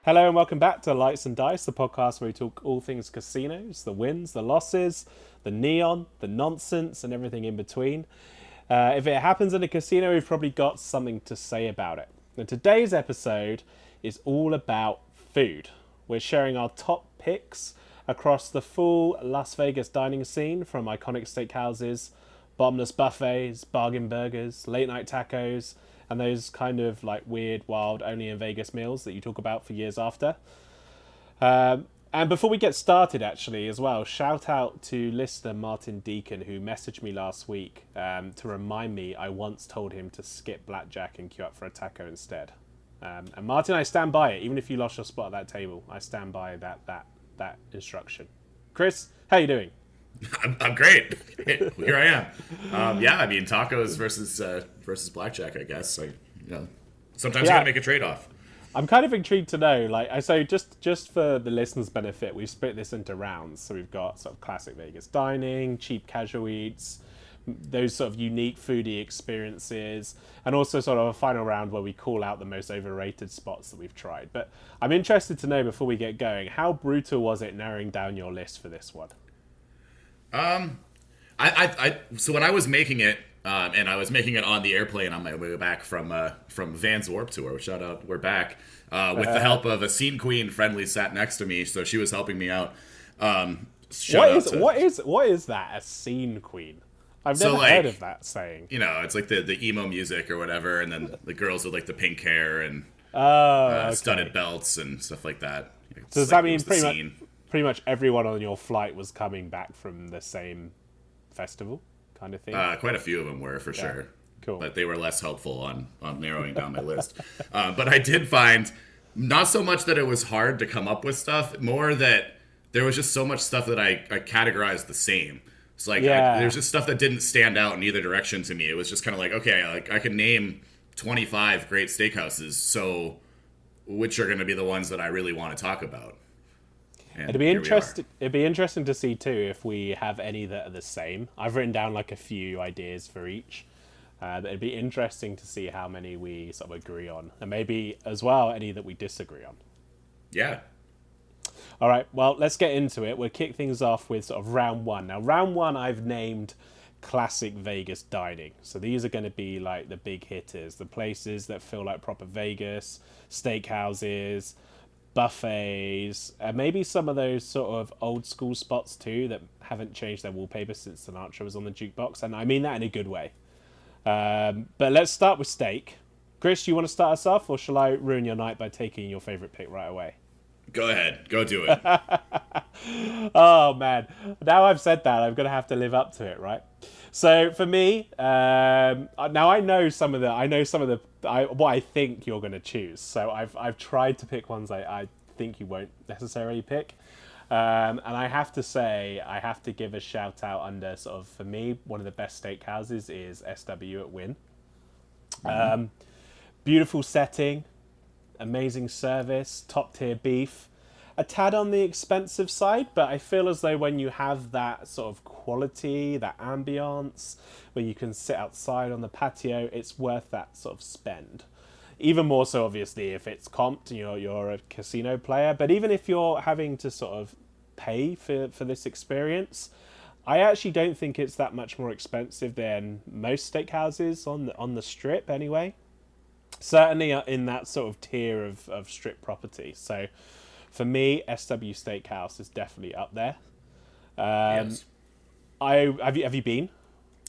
Hello and welcome back to Lights and Dice, the podcast where we talk all things casinos, the wins, the losses, the neon, the nonsense, and everything in between. If it happens in a casino, we've probably got something to say about it. And today's episode is all about food. We're sharing our top picks across the full Las Vegas dining scene, from iconic steakhouses, bottomless buffets, bargain burgers, late night tacos, and those kind of like weird, wild, only in Vegas meals that you talk about for years after. And before we get started, actually, as well, shout out to listener Martin Deacon, who messaged me last week to remind me I once told him to skip blackjack and queue up for a taco instead. And Martin, I stand by it. Even if you lost your spot at that table, I stand by that instruction. Chris, how you doing? I'm great. Here I am. Yeah, I mean tacos versus blackjack. I guess. Sometimes you gotta make a trade off. I'm kind of intrigued to know. So just for the listeners' benefit, we've split this into rounds. So we've got sort of classic Vegas dining, cheap casual eats, those sort of unique foodie experiences, and also sort of a final round where we call out the most overrated spots that we've tried. But I'm interested to know, before we get going, how brutal was it narrowing down your list for this one? So when I was making it, and I was making it on the airplane on my way back from Van's Warp Tour. Shout out, we're back with the help of a scene queen friendly sat next to me, so she was helping me out. What is that? A scene queen? I've never heard of that saying. You know, it's like the emo music or whatever, and then the girls with like the pink hair and studded belts and stuff like that. So does that mean pretty much everyone on your flight was coming back from the same festival kind of thing? Quite a few of them were, for sure. Cool. But they were less helpful on narrowing down my list. But I did find, not so much that it was hard to come up with stuff, more that there was just so much stuff that I categorized the same. It's like, there's just stuff that didn't stand out in either direction to me. It was just kind of like, okay, I can name 25 great steakhouses, so which are going to be the ones that I really want to talk about? And It'd be interesting to see too if we have any that are the same. I've written down like a few ideas for each. But it'd be interesting to see how many we sort of agree on, and maybe as well any that we disagree on. Yeah. All right, well, let's get into it. We'll kick things off with sort of round one. Now, round one I've named classic Vegas dining. So these are going to be like the big hitters, the places that feel like proper Vegas, steakhouses, buffets, and maybe some of those sort of old school spots too that haven't changed their wallpaper since Sinatra was on the jukebox. And I mean that in a good way. But let's start with steak. Chris, you want to start us off, or shall I ruin your night by taking your favorite pick right away? Go ahead. Go do it. Oh man, now I've said that, I'm gonna have to live up to it, right? So for me, now I know some of the what I think you're gonna choose. So I've tried to pick ones I think you won't necessarily pick, and I have to say I have to give a shout out under sort of, for me, one of the best steakhouses is SW at Wynn. Beautiful setting, amazing service, top tier beef. A tad on the expensive side, but I feel as though when you have that sort of quality, that ambience, where you can sit outside on the patio, it's worth that sort of spend. Even more so, obviously, if it's comped and you're a casino player. But even if you're having to sort of pay for this experience, I actually don't think it's that much more expensive than most steakhouses on the strip anyway. Certainly in that sort of tier of strip property. So for me, SW Steakhouse is definitely up there. Yes. Have you been?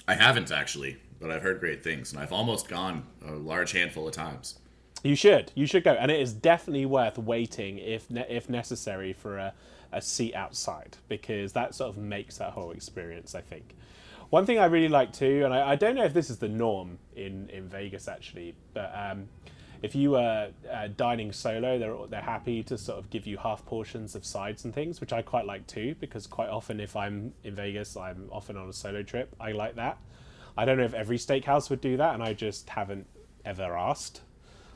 I haven't actually, but I've heard great things, and I've almost gone a large handful of times. You should go, and it is definitely worth waiting if necessary for a seat outside, because that sort of makes that whole experience, I think. One thing I really like too, and I don't know if this is the norm in Vegas actually, but if you are dining solo, they're happy to sort of give you half portions of sides and things, which I quite like too, because quite often if I'm in Vegas, I'm often on a solo trip. I like that. I don't know if every steakhouse would do that, and I just haven't ever asked.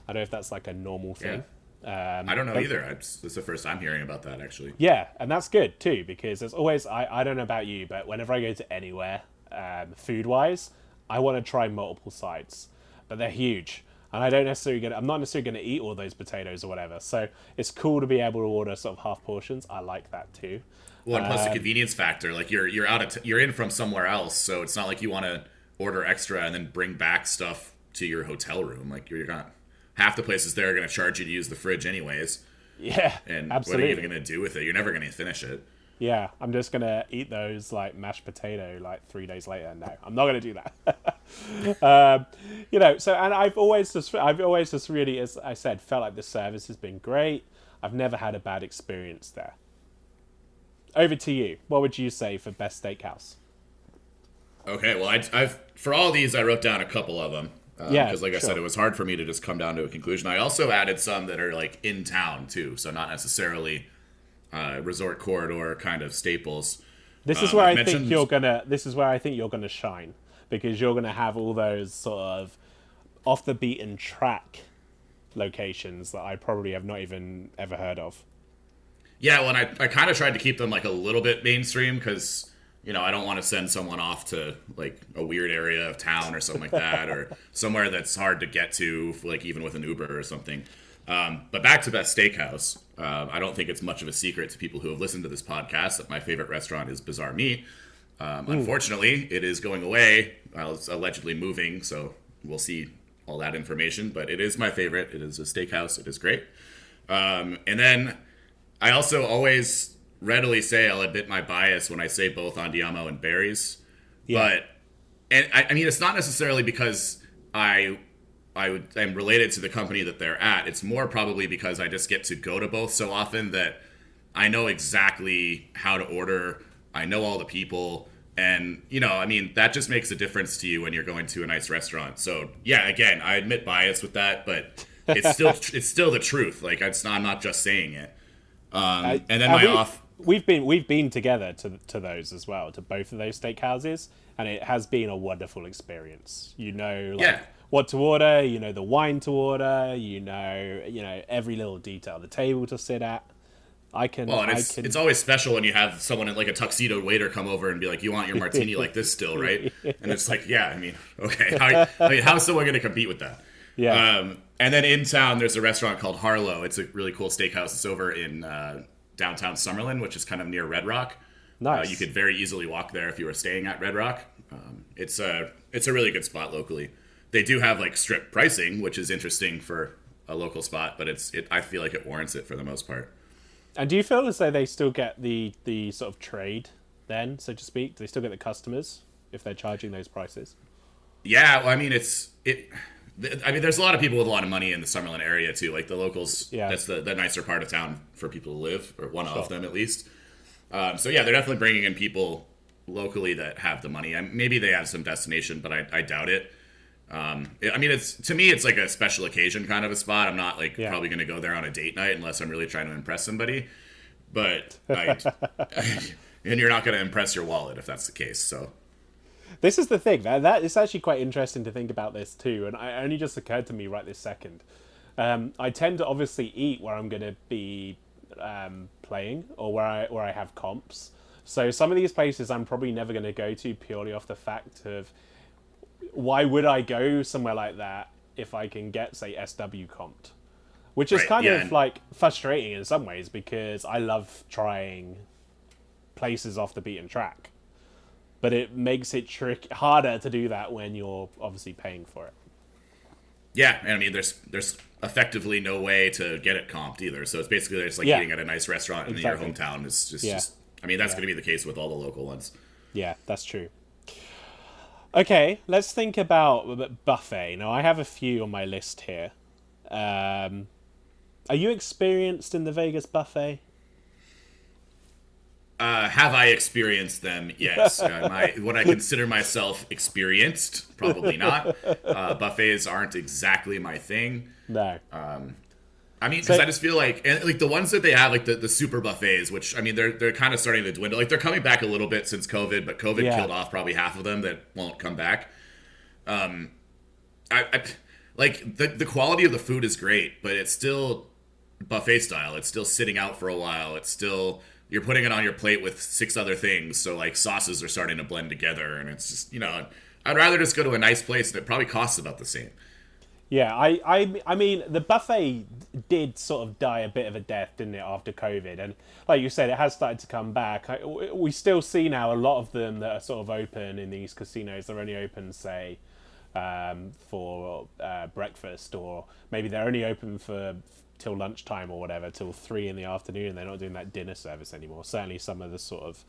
I don't know if that's like a normal thing. Yeah. I don't know either. It's the first I'm hearing about that, actually. Yeah, and that's good too, because there's always, I don't know about you, but whenever I go to anywhere, food-wise, I want to try multiple sides, but they're huge. and I'm not necessarily gonna eat all those potatoes or whatever. So it's cool to be able to order sort of half portions. I like that too. Well, and plus the convenience factor, like you're you're in from somewhere else, so it's not like you want to order extra and then bring back stuff to your hotel room. Like you're not half the places there are going to charge you to use the fridge anyways. Yeah, And absolutely. what are you even going to do with it? You're never going to finish it. Yeah, I'm just gonna eat those like mashed potato like 3 days later. No, I'm not gonna do that. So and I've always just really, as I said, felt like the service has been great. I've never had a bad experience there. Over to you. What would you say for best steakhouse? Okay, well, I've for all these, I wrote down a couple of them. Yeah, Because, like I sure. said, it was hard for me to just come down to a conclusion. I also added some that are like in town too, so not necessarily resort corridor kind of staples. This is where I I think mentioned- you're gonna. This is where I think you're gonna shine because you're gonna have all those sort of off the beaten track locations that I probably have not even ever heard of. Yeah, well, and I kind of tried to keep them like a little bit mainstream because, I don't want to send someone off to like a weird area of town or something like that, or somewhere that's hard to get to, like even with an Uber or something. But back to Best Steakhouse. I don't think it's much of a secret to people who have listened to this podcast that my favorite restaurant is Bizarre Meat. Unfortunately, it is going away. Well, it's allegedly moving, so we'll see all that information. But it is my favorite. It is a steakhouse. It is great. And then I also always readily say I'll admit my bias when I say both Andiamo and Barry's. Yeah. And I mean, it's not necessarily because I'm related to the company that they're at. It's more probably because I just get to go to both so often that I know exactly how to order. I know all the people. And, I mean, that just makes a difference to you when you're going to a nice restaurant. So, yeah, again, I admit bias with that, but it's still the truth. Like, I'm not just saying it. And then we've been together to those as well, to both of those steakhouses, and it has been a wonderful experience. What to order, the wine to order, every little detail, the table to sit at. It's always special when you have someone in like a tuxedo waiter come over and be like, "You want your martini like this still, right?" And it's like, yeah, I mean, okay, how is someone going to compete with that? Yeah. And then in town, there's a restaurant called Harlow. It's a really cool steakhouse. It's over in downtown Summerlin, which is kind of near Red Rock. Nice. You could very easily walk there if you were staying at Red Rock. It's a really good spot locally. They do have like strip pricing, which is interesting for a local spot, but I feel like it warrants it for the most part. And do you feel as though they still get the sort of trade then, so to speak? Do they still get the customers if they're charging those prices? Yeah, well, I mean, there's a lot of people with a lot of money in the Summerlin area too. Like the locals, Yeah. That's the nicer part of town for people to live, or one of them at least. So yeah, they're definitely bringing in people locally that have the money. Maybe they have some destination, but I doubt it. I mean, to me, it's like a special occasion kind of a spot. I'm not like probably going to go there on a date night unless I'm really trying to impress somebody. But and you're not going to impress your wallet if that's the case. So This is the thing. That it's actually quite interesting to think about this too, and it only just occurred to me right this second. I tend to obviously eat where I'm going to be playing or where I have comps. So some of these places I'm probably never going to go to purely off the fact of why would I go somewhere like that if I can get, say, SW comped? Which is kind of like frustrating in some ways because I love trying places off the beaten track. But it makes it harder to do that when you're obviously paying for it. yeah, and I mean, there's effectively no way to get it comped either. So it's basically just like eating at a nice restaurant in your hometown. It's just I mean, that's going to be the case with all the local ones. Yeah, that's true. Okay, let's think about buffet. Now, I have a few on my list here. Are you experienced in the Vegas buffet? Have I experienced them? Yes. Would I consider myself experienced? Probably not. Buffets aren't exactly my thing. No. I mean, because I just feel like, and like the ones that they have, like the super buffets, which I mean, they're kind of starting to dwindle. Like they're coming back a little bit since COVID, but COVID killed off probably half of them that won't come back. I like the quality of the food is great, but it's still buffet style. It's still sitting out for a while. It's still you're putting it on your plate with 6 other things, so like sauces are starting to blend together, and it's just I'd rather just go to a nice place that probably costs about the same. Yeah, I mean, the buffet did sort of die a bit of a death, didn't it, after COVID? And like you said, it has started to come back. We still see now a lot of them that are sort of open in these casinos. They're only open, say, for breakfast, or maybe they're only open for till lunchtime or whatever, till 3 in the afternoon. They're not doing that dinner service anymore. Certainly, some of the sort of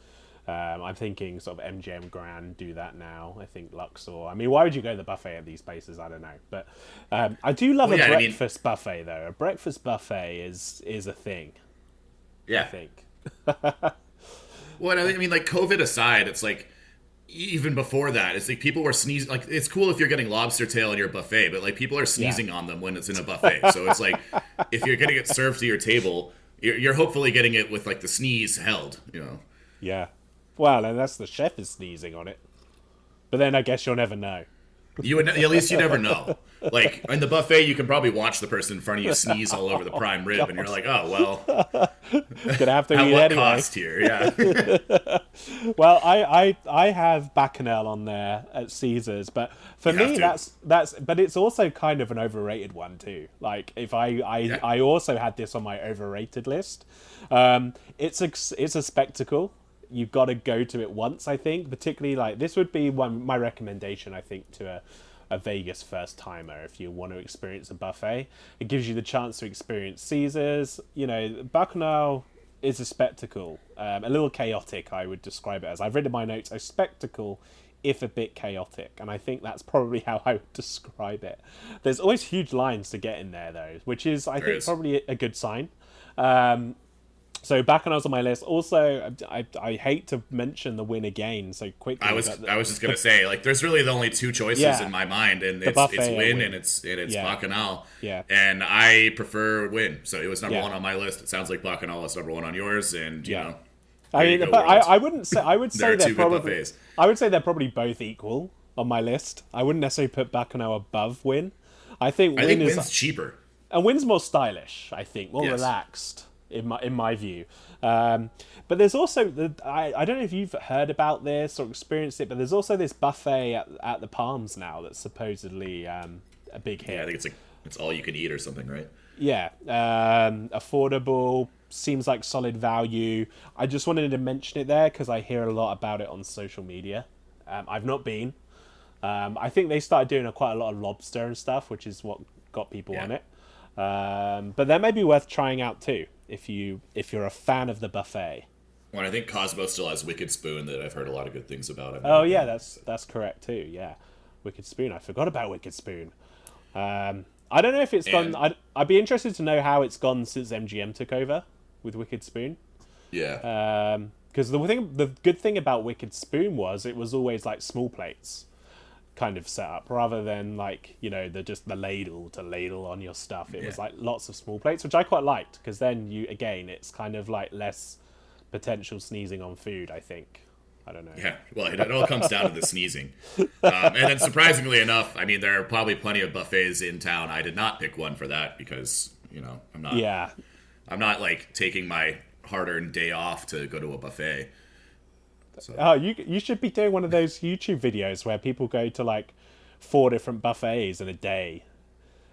I'm thinking sort of MGM Grand do that now. I think Luxor. I mean, why would you go to the buffet at these places? I don't know. But I do love Well, a yeah, I mean, breakfast buffet, though. A breakfast buffet is a thing, I yeah. think. Well, I mean, like COVID aside, it's like even before that, it's like people were sneezing. Like it's cool if you're getting lobster tail in your buffet, but like people are Yeah. sneezing on them when it's in a buffet. So it's like if you're getting it served to your table, you're hopefully getting it with like the sneeze held. You know. Yeah. Well, unless the chef is sneezing on it. But then I guess you'll never know. You would at least you never know. Like in the buffet, you can probably watch the person in front of you sneeze all over the prime rib, and you're like, oh well, Gonna have to at eat what anyway. cost here? Yeah, Well, I have Bacchanal on there at Caesars, but for You have me to. that's but it's also kind of an overrated one too. Like if Yeah. I also had this on my overrated list. It's a spectacle. You've got to go to it once, I think. Particularly like this would be my recommendation, I think, to a Vegas first timer if you want to experience a buffet. It gives you the chance to experience Caesars. You know, Bacchanal is a spectacle, a little chaotic. I would describe it as. I've written in my notes a spectacle, if a bit chaotic, and I think that's probably how I would describe it. There's always huge lines to get in there though, which is I There think is. probably a good sign. So Bacchanal's on my list. Also, I hate to mention the win again so quickly. I was just gonna say like there's really the only two choices Yeah. in my mind, and The it's buffet or Win Win. and it's Yeah. Bacchanal. Yeah. And I prefer Win, so it was number Yeah. one on my list. It sounds like Bacchanal is number one on yours, and you Yeah. know. I there you mean, go, but world. I wouldn't say I would There say are they're two good probably buffets. I would say they're probably both equal on my list. I wouldn't necessarily put Bacchanal above Win. I think I Win think is Win's cheaper. and Win's more stylish. I think more Yes. relaxed in my view. But there's also I don't know if you've heard about this or experienced it, but there's also this buffet at the Palms now that's supposedly a big hit. Yeah, I think it's like it's all you can eat or something, right? Yeah, affordable, seems like solid value. I just wanted to mention it there because I hear a lot about it on social media. I've not been. I think they started doing quite a lot of lobster and stuff, which is what got people Yeah. on it. But that may be worth trying out too if you're a fan of the buffet. Well, I think Cosmo still has Wicked Spoon that I've heard a lot of good things about. Oh yeah, that's correct too. Yeah, Wicked Spoon. I forgot about Wicked Spoon. I don't know if it's gone. And- I'd be interested to know how it's gone since MGM took over with Wicked Spoon. Yeah. Because the good thing about Wicked Spoon was it was always like small plates kind of set up rather than like just the ladle to ladle on your stuff. It was Yeah. like lots of small plates, which I quite liked because then it's kind of like less potential sneezing on food. I think. I don't know. Yeah, well, it all comes down to the sneezing. And then surprisingly enough, I mean, there are probably plenty of buffets in town. I did not pick one for that because, Yeah. I'm not like taking my hard-earned day off to go to a buffet. So, Oh, you should be doing one of those YouTube videos where people go to like 4 different buffets in a day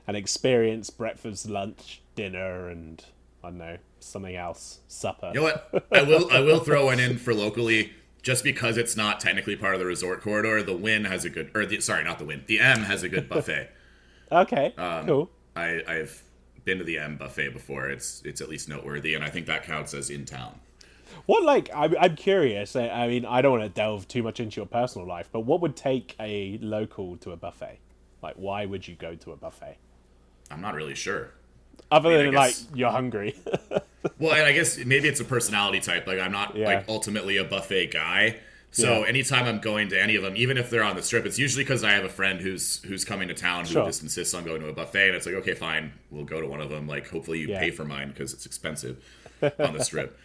and experience breakfast, lunch, dinner, and I don't know, something else, supper. you know what? I will throw one in for locally just because it's not technically part of the resort corridor. The Win has a good, sorry, not the Win. The M has a good buffet. Okay, cool. I've been to the M buffet before. It's at least noteworthy, and I think that counts as in town. What I'm curious. I mean, I don't want to delve too much into your personal life, but what would take a local to a buffet? Like, why would you go to a buffet? I'm not really sure. Other I than like guess- you're hungry. Well, and I guess maybe it's a personality type. Like I'm not Yeah. like ultimately a buffet guy. So Yeah. anytime I'm going to any of them, even if they're on the strip, it's usually because I have a friend who's coming to town who Sure. just insists on going to a buffet, and it's like, okay, fine, we'll go to one of them. Like hopefully you Yeah. pay for mine because it's expensive on the strip.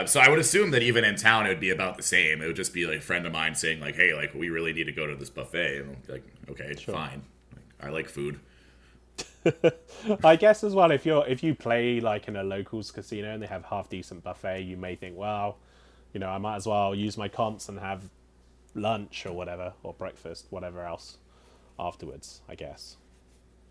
So I would assume that even in town it would be about the same. It would just be like a friend of mine saying like, hey, like we really need to go to this buffet, and I'm like, okay, fine. Like, I like food. I guess as well, if you play like in a locals casino and they have half decent buffet, you may think, well, I might as well use my comps and have lunch or whatever, or breakfast, whatever else afterwards, I guess.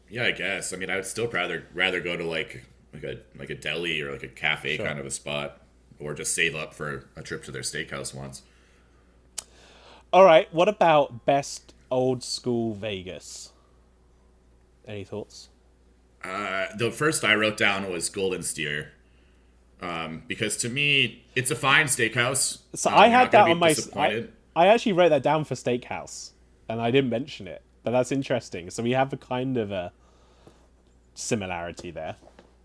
Yeah, I guess. I mean, I would still rather go to like a deli or like a cafe Sure. kind of a spot, or just save up for a trip to their steakhouse once. All right. What about best old school Vegas? Any thoughts? The first I wrote down was Golden Steer, because to me it's a fine steakhouse. So I You're had not going that to on be my. disappointed. I actually wrote that down for Steakhouse, and I didn't mention it, but that's interesting. So we have a kind of a similarity there.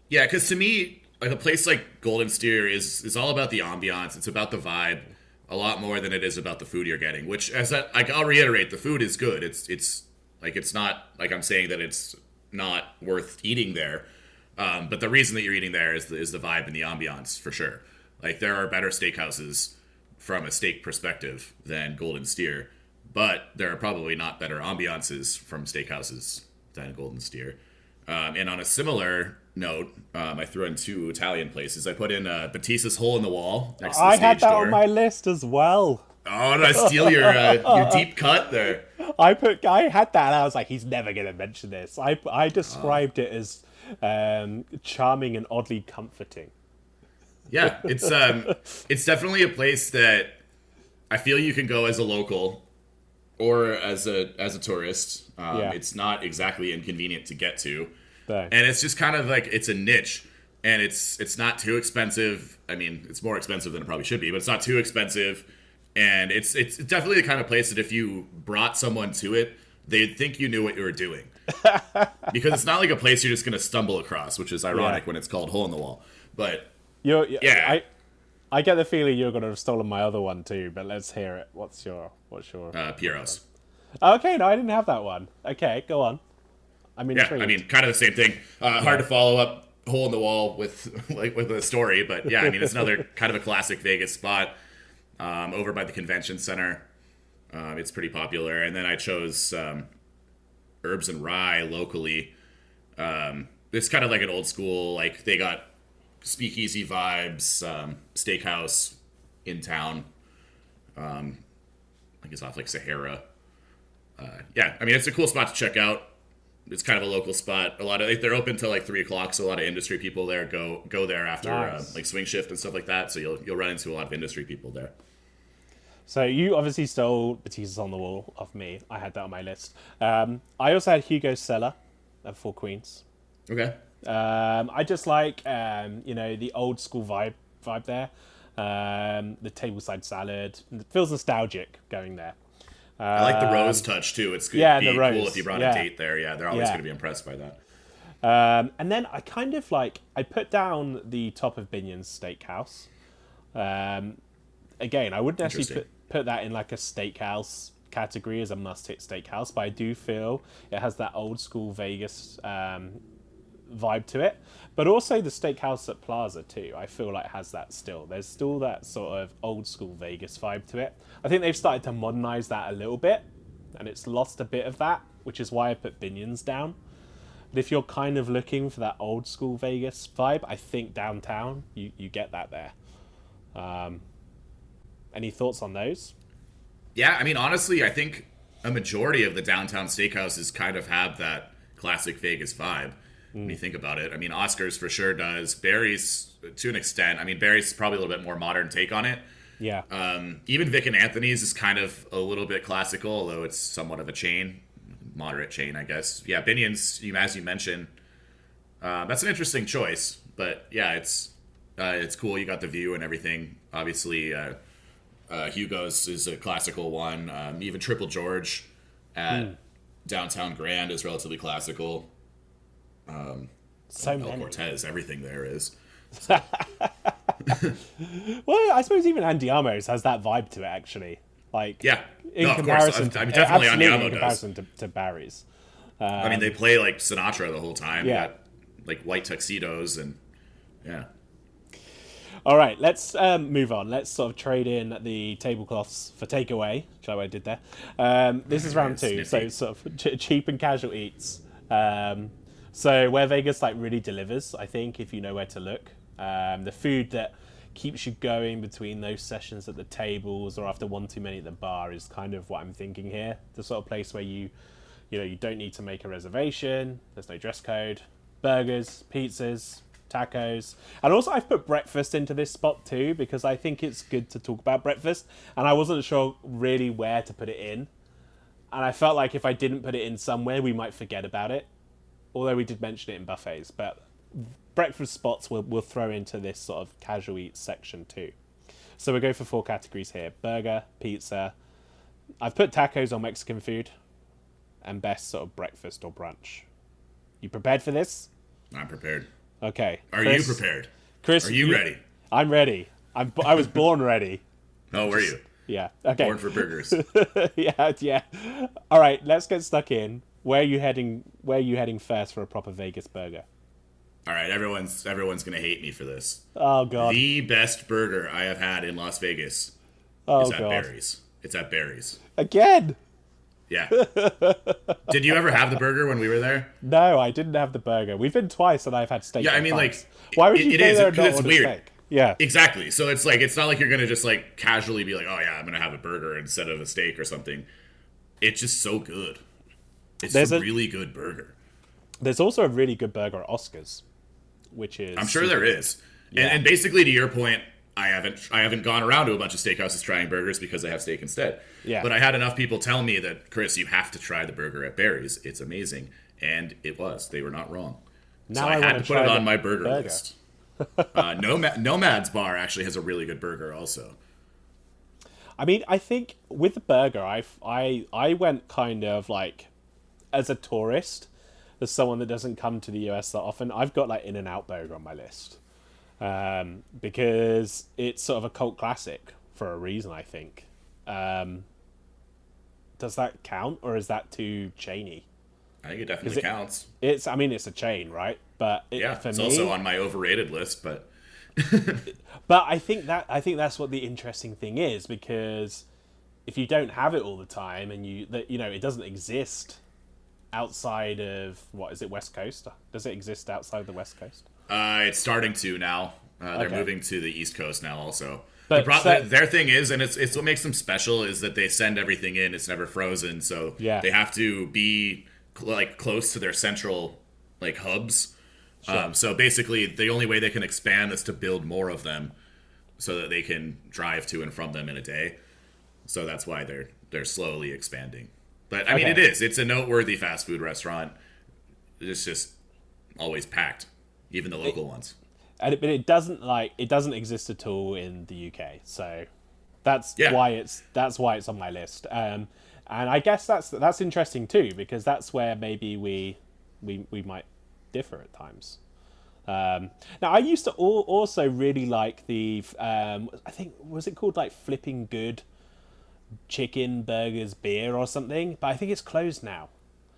Yeah, because to me, like a place like Golden Steer is all about the ambiance. It's about the vibe a lot more than it is about the food you're getting. Which, as that, like, I'll reiterate, the food is good. It's like it's not like I'm saying that it's not worth eating there. But the reason that you're eating there is the vibe and the ambiance for sure. Like there are better steakhouses from a steak perspective than Golden Steer, but there are probably not better ambiances from steakhouses than Golden Steer. And on a similar note, I threw in two Italian places. I put in Batista's Hole in the Wall next to the I stage had that door. on my list as well. Oh, did I steal your deep cut there? I had that, and I was like, he's never gonna mention this. I described it as charming and oddly comforting. Yeah, it's definitely a place that I feel you can go as a local or as a tourist. Yeah. It's not exactly inconvenient to get to, So, and it's just kind of like it's a niche, and it's not too expensive. I mean, it's more expensive than it probably should be, but it's not too expensive, and it's definitely the kind of place that if you brought someone to it, they'd think you knew what you were doing, because it's not like a place you're just gonna stumble across, which is ironic Yeah. when it's called Hole in the Wall, but. yeah, Yeah. I get the feeling you're gonna have stolen my other one too. But let's hear it. What's your? Pieros. Okay, no, I didn't have that one. Okay, go on. I'm Yeah, intrigued. I mean, kind of the same thing. Hard to follow up Hole in the Wall with with a story, but yeah, I mean, it's another kind of a classic Vegas spot over by the convention center. It's pretty popular, and then I chose Herbs and Rye locally. It's kind of like an old school, like they got speakeasy vibes, steakhouse in town. I think it's off like Sahara. Yeah, I mean, it's a cool spot to check out. It's kind of a local spot. A lot of they're open till like 3 o'clock, so a lot of industry people there go there after Nice. like swing shift and stuff like that. So you'll run into a lot of industry people there. So you obviously stole Batista's on the Wall off me. I had that on my list. I also had Hugo's Cellar at Four Queens. Okay, I just like the old school vibe there. The tableside salad. It feels nostalgic going there. I like the rose touch too. It's yeah, it'd be the rose, cool if you brought yeah. a date there. Yeah, they're always Yeah. going to be impressed by that. And then I kind of I put down the top of Binion's Steakhouse. Again, I wouldn't actually Interesting. put that in like a steakhouse category as a must-hit steakhouse, but I do feel it has that old school Vegas vibe to it. But also the steakhouse at Plaza too, I feel like has that still. There's still that sort of old school Vegas vibe to it. I think they've started to modernize that a little bit, and it's lost a bit of that, which is why I put Binion's down. But if you're kind of looking for that old school Vegas vibe, I think downtown you get that there. Any thoughts on those? Yeah, I mean, honestly, I think a majority of the downtown steakhouses kind of have that classic Vegas vibe. When you think about it, I mean, Oscar's for sure does. Barry's to an extent. I mean, Barry's probably a little bit more modern take on it. Yeah. Even Vic and Anthony's is kind of a little bit classical, although it's somewhat of a chain, moderate chain, I guess. Yeah, Binion's, as you mentioned, that's an interesting choice. But yeah, it's cool. You got the view and everything. Obviously, Hugo's is a classical one. Even Triple George at Downtown Grand is relatively classical. So El many. Cortez, everything there is. Well, I suppose even Andiamo's has that vibe to it, actually. Like, Yeah. in No, of course. comparison I mean, to definitely absolutely Andiamo in does. comparison to Barry's. I mean, they play like Sinatra the whole time. Yeah. You got like white tuxedos and yeah. All right, let's move on. Let's sort of trade in the tablecloths for takeaway, which I did there. This is round two, so Snippy. sort of cheap and casual eats. So where Vegas really delivers, I think, if you know where to look. The food that keeps you going between those sessions at the tables or after one too many at the bar is kind of what I'm thinking here. The sort of place where you You don't need to make a reservation. There's no dress code. Burgers, pizzas, tacos. And also I've put breakfast into this spot too, because I think it's good to talk about breakfast. And I wasn't sure really where to put it in. And I felt like if I didn't put it in somewhere, we might forget about it. Although we did mention it in buffets. But breakfast spots we'll throw into this sort of casual eats section too. So we'll go for 4 categories here. Burger, pizza. I've put tacos or Mexican food. And best sort of breakfast or brunch. You prepared for this? I'm prepared. Okay. Are you prepared? Chris, are you ready? I'm ready. I was born ready. Oh, were you? Yeah. Okay. Born for burgers. Yeah. All right, let's get stuck in. Where are you heading? Where are you heading first for a proper Vegas burger? All right, everyone's gonna hate me for this. Oh God. The best burger I have had in Las Vegas is at Barry's. It's at Barry's. Again. Yeah. Did you ever have the burger when we were there? No, I didn't have the burger. We've been twice, and I've had steak. Yeah, I mean, like, why would you go there and not it's order weird. steak? Yeah, exactly. So it's like, it's not like you're gonna just like casually be like, oh yeah, I'm gonna have a burger instead of a steak or something. It's just so good. It's a really good burger. There's also a really good burger at Oscar's, which is I'm sure there is. Yeah. And basically, to your point, I haven't gone around to a bunch of steakhouses trying burgers because I have steak instead. Yeah. But I had enough people tell me that, Chris, you have to try the burger at Barry's. It's amazing. And it was. They were not wrong. Now so I had to put it on my burger list. Nomad's Bar actually has a really good burger also. I mean, I think with the burger, I went kind of like, as a tourist, as someone that doesn't come to the US that often, I've got like In-N-Out Burger on my list. Because it's sort of a cult classic for a reason, I think. Does that count, or is that too chainy? I think it definitely counts. It's a chain, right? But it's also on my overrated list. But but I think that's what the interesting thing is, because if you don't have it all the time, and it doesn't exist outside of West Coast? Does it exist outside the West Coast? It's starting to now. They're moving to the East Coast now also. But their thing is, and it's what makes them special, is that they send everything in. It's never frozen, so they have to be close to their central hubs. Sure. So basically, the only way they can expand is to build more of them, so that they can drive to and from them in a day. So that's why they're slowly expanding. But I mean, it's a noteworthy fast food restaurant. It's just always packed, even the local ones. But it doesn't exist at all in the UK, so that's why it's on my list. And I guess that's interesting too, because that's where maybe we might differ at times. Now I used to also really like the I think, was it called Flipping Good Chicken Burgers Beer or something, but I think it's closed now.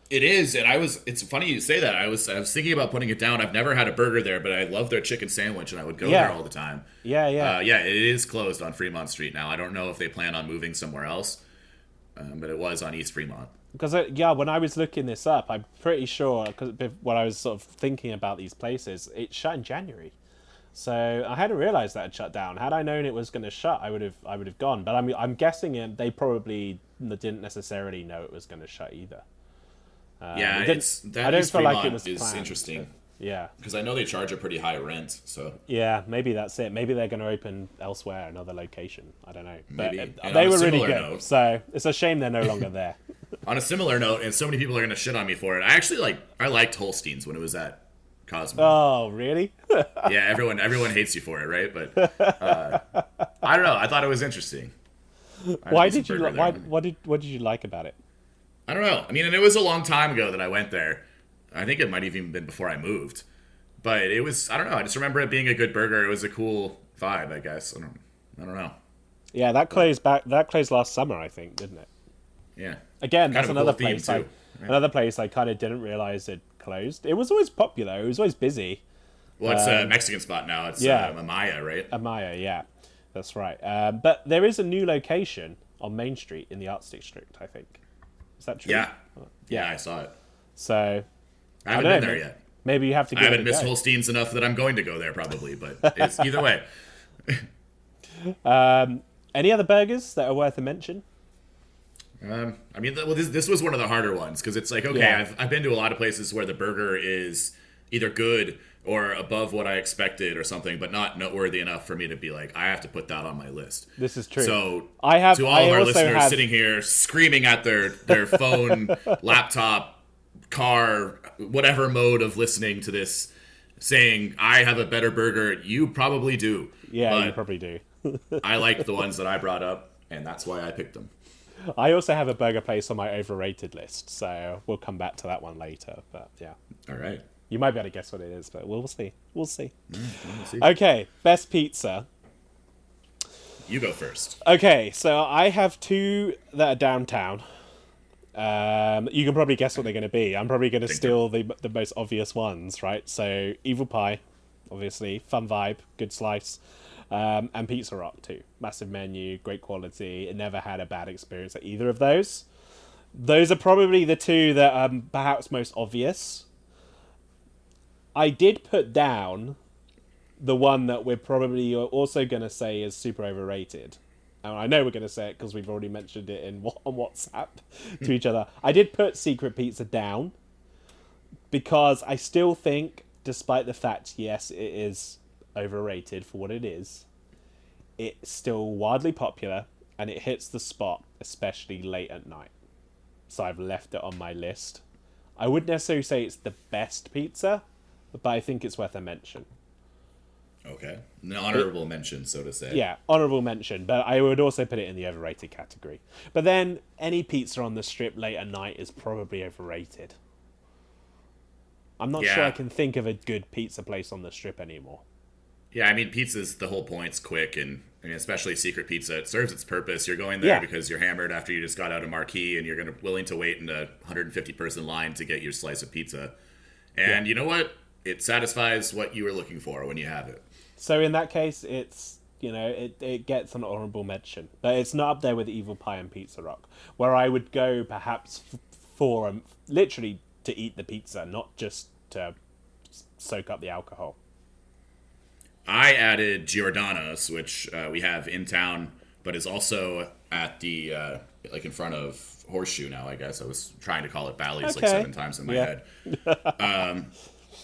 It is, and it's funny you say that. I was thinking about putting it down. I've never had a burger there, but I love their chicken sandwich, and I would go there all the time. Yeah. It is closed on Fremont Street now. I don't know if they plan on moving somewhere else, but it was on East Fremont. Because when I was looking this up, I'm pretty sure, because when I was sort of thinking about these places, it shut in January. So I hadn't realized that it shut down. Had I known it was going to shut, I would have gone. But I'm guessing they probably didn't necessarily know it was going to shut either. I don't feel like it was planned, interesting. Yeah, because I know they charge a pretty high rent. So yeah, maybe that's it. Maybe they're going to open elsewhere, another location. I don't know. Maybe. But they were really good. So it's a shame they're no longer there. On a similar note, and so many people are going to shit on me for it, I liked Holstein's when it was at Cosmo. Oh, really? Yeah, everyone hates you for it, right? But I don't know. I thought it was interesting. Why did you what did you like about it? I don't know. I mean, and it was a long time ago that I went there. I think it might have even been before I moved. But it was, I don't know. I just remember it being a good burger. It was a cool vibe, I guess. I don't know. Yeah, that closed last summer, I think, didn't it? Yeah. Again, that's another place. Another place I kind of didn't realize it closed. It was always popular. It was always busy. Well, it's a Mexican spot now. It's Amaya, right? Amaya, yeah. That's right. But there is a new location on Main Street in the Arts District, I think. Is that true? Yeah, I saw it. So I haven't been there yet. Maybe you have to. I haven't missed Holstein's enough that I'm going to go there probably, but it's either way. Any other burgers that are worth a mention? I mean, well, this was one of the harder ones because it's like, okay, Yeah. I've been to a lot of places where the burger is either good or above what I expected or something, but not noteworthy enough for me to be like, I have to put that on my list. This is true. So to all I of our also listeners have- sitting here screaming at their phone, laptop, car, whatever mode of listening to this, saying, I have a better burger, you probably do. Yeah, but you probably do. I like the ones that I brought up, and that's why I picked them. I also have a burger place on my overrated list, so we'll come back to that one later. But yeah, All right. you might be able to guess what it is, but we'll see. We'll see. We'll see. Okay, best pizza. You go first. Okay, so I have two that are downtown. You can probably guess what they're going to be. I'm probably going to steal the most obvious ones, right? So Evil Pie, obviously, fun vibe, good slice. And Pizza Rock too. Massive menu, great quality. It never had a bad experience at either of those. Those are probably the two that are perhaps most obvious. I did put down the one that we're probably also going to say is super overrated. And I know we're going to say it because we've already mentioned it on WhatsApp to each other. I did put Secret Pizza down because I still think, despite the fact, yes, it is overrated for what it is, it's still wildly popular and it hits the spot, especially late at night. So I've left it on my list. I wouldn't necessarily say it's the best pizza, but I think it's worth a mention. Okay. An honorable mention, so to say. Yeah, honourable mention, but I would also put it in the overrated category. But then any pizza on the strip late at night is probably overrated. I'm not sure I can think of a good pizza place on the strip anymore. Yeah, I mean, pizza's the whole point. It's quick, and I mean, especially Secret Pizza, it serves its purpose. You're going there because you're hammered after you just got out of Marquee, and you're willing to wait in a 150-person line to get your slice of pizza. And you know what? It satisfies what you were looking for when you have it. So in that case, it's, it gets an honourable mention. But it's not up there with Evil Pie and Pizza Rock, where I would go perhaps for literally to eat the pizza, not just to soak up the alcohol. I added Giordano's, which we have in town, but is also at the, like in front of Horseshoe now, I guess. I was trying to call it Bally's like 7 times in my head.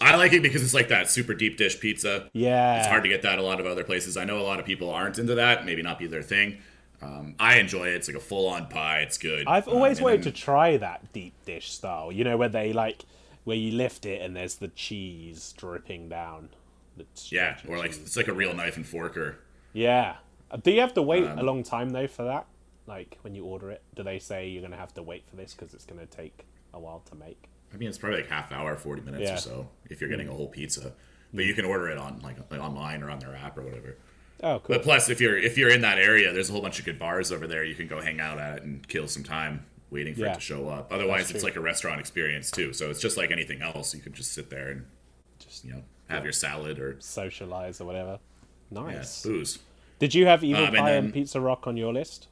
I like it because it's like that super deep dish pizza. Yeah. It's hard to get that a lot of other places. I know a lot of people aren't into that, maybe not be their thing. I enjoy it. It's like a full-on pie. It's good. I've always wanted to try that deep dish style, where they where you lift it and there's the cheese dripping down. Yeah, or like it's like a real knife and forker. Yeah. Do you have to wait a long time though for that? Like when you order it, do they say you're gonna have to wait for this because it's gonna take a while to make? I mean, it's probably like half hour, 40 minutes or so if you're getting a whole pizza. But you can order it on like online or on their app or whatever. Oh, cool. But plus, if you're in that area, there's a whole bunch of good bars over there. You can go hang out at and kill some time waiting for it to show up. Otherwise, it's like a restaurant experience too. So it's just like anything else. You can just sit there and just have your salad or socialize or whatever. Nice. Yeah, booze. Did you have Evil Pie and Pizza Rock on your list?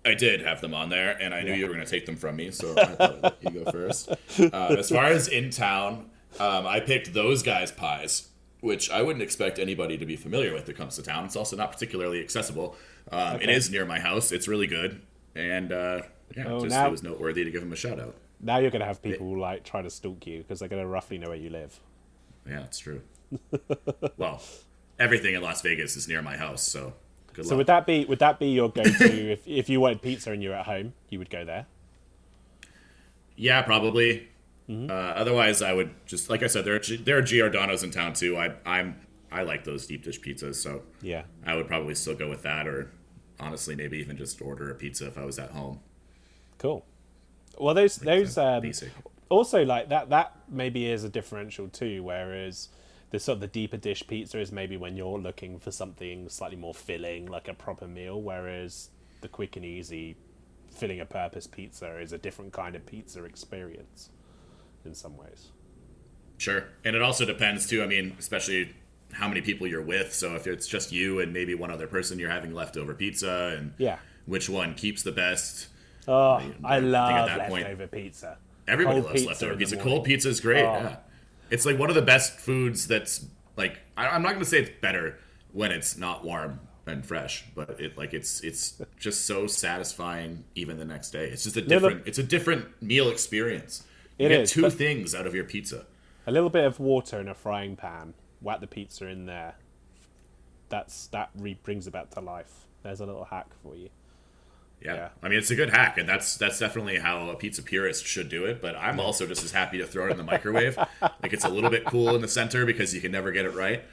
I did have them on there, and I knew you were going to take them from me, so I thought you go first. As far as in town, I picked Those Guys Pies, which I wouldn't expect anybody to be familiar with that comes to town. It's also not particularly accessible. It is near my house. It's really good, and it was noteworthy to give them a shout out. Now you're going to have people trying to stalk you because they're going to roughly know where you live. Yeah, it's true. Well, everything in Las Vegas is near my house, so good luck. So would that be your go-to if you wanted pizza and you're at home, you would go there? Yeah, probably. Otherwise, I would just, like I said, there are Giordano's in town too. I like those deep dish pizzas, so yeah, I would probably still go with that, or honestly, maybe even just order a pizza if I was at home. Cool. Well, those basic. Also, like that maybe is a differential too. Whereas the sort of the deeper dish pizza is maybe when you're looking for something slightly more filling, like a proper meal. Whereas the quick and easy, filling a purpose pizza is a different kind of pizza experience in some ways. Sure, and it also depends too. I mean, especially how many people you're with. So if it's just you and maybe one other person, you're having leftover pizza, and which one keeps the best. Oh, I love leftover pizza. Everybody loves leftover pizza. Cold pizza is great. Yeah. It's like one of the best foods that's like, I'm not going to say it's better when it's not warm, and fresh, but it's just so satisfying even the next day. It's just a Little- different meal experience. You It get is, two but- things out of your pizza. A little bit of water in a frying pan. Whack the pizza in there. Brings it back to life. There's a little hack for you. Yeah. I mean, it's a good hack, and that's definitely how a pizza purist should do it. But I'm also just as happy to throw it in the microwave. Like, it's a little bit cool in the center because you can never get it right,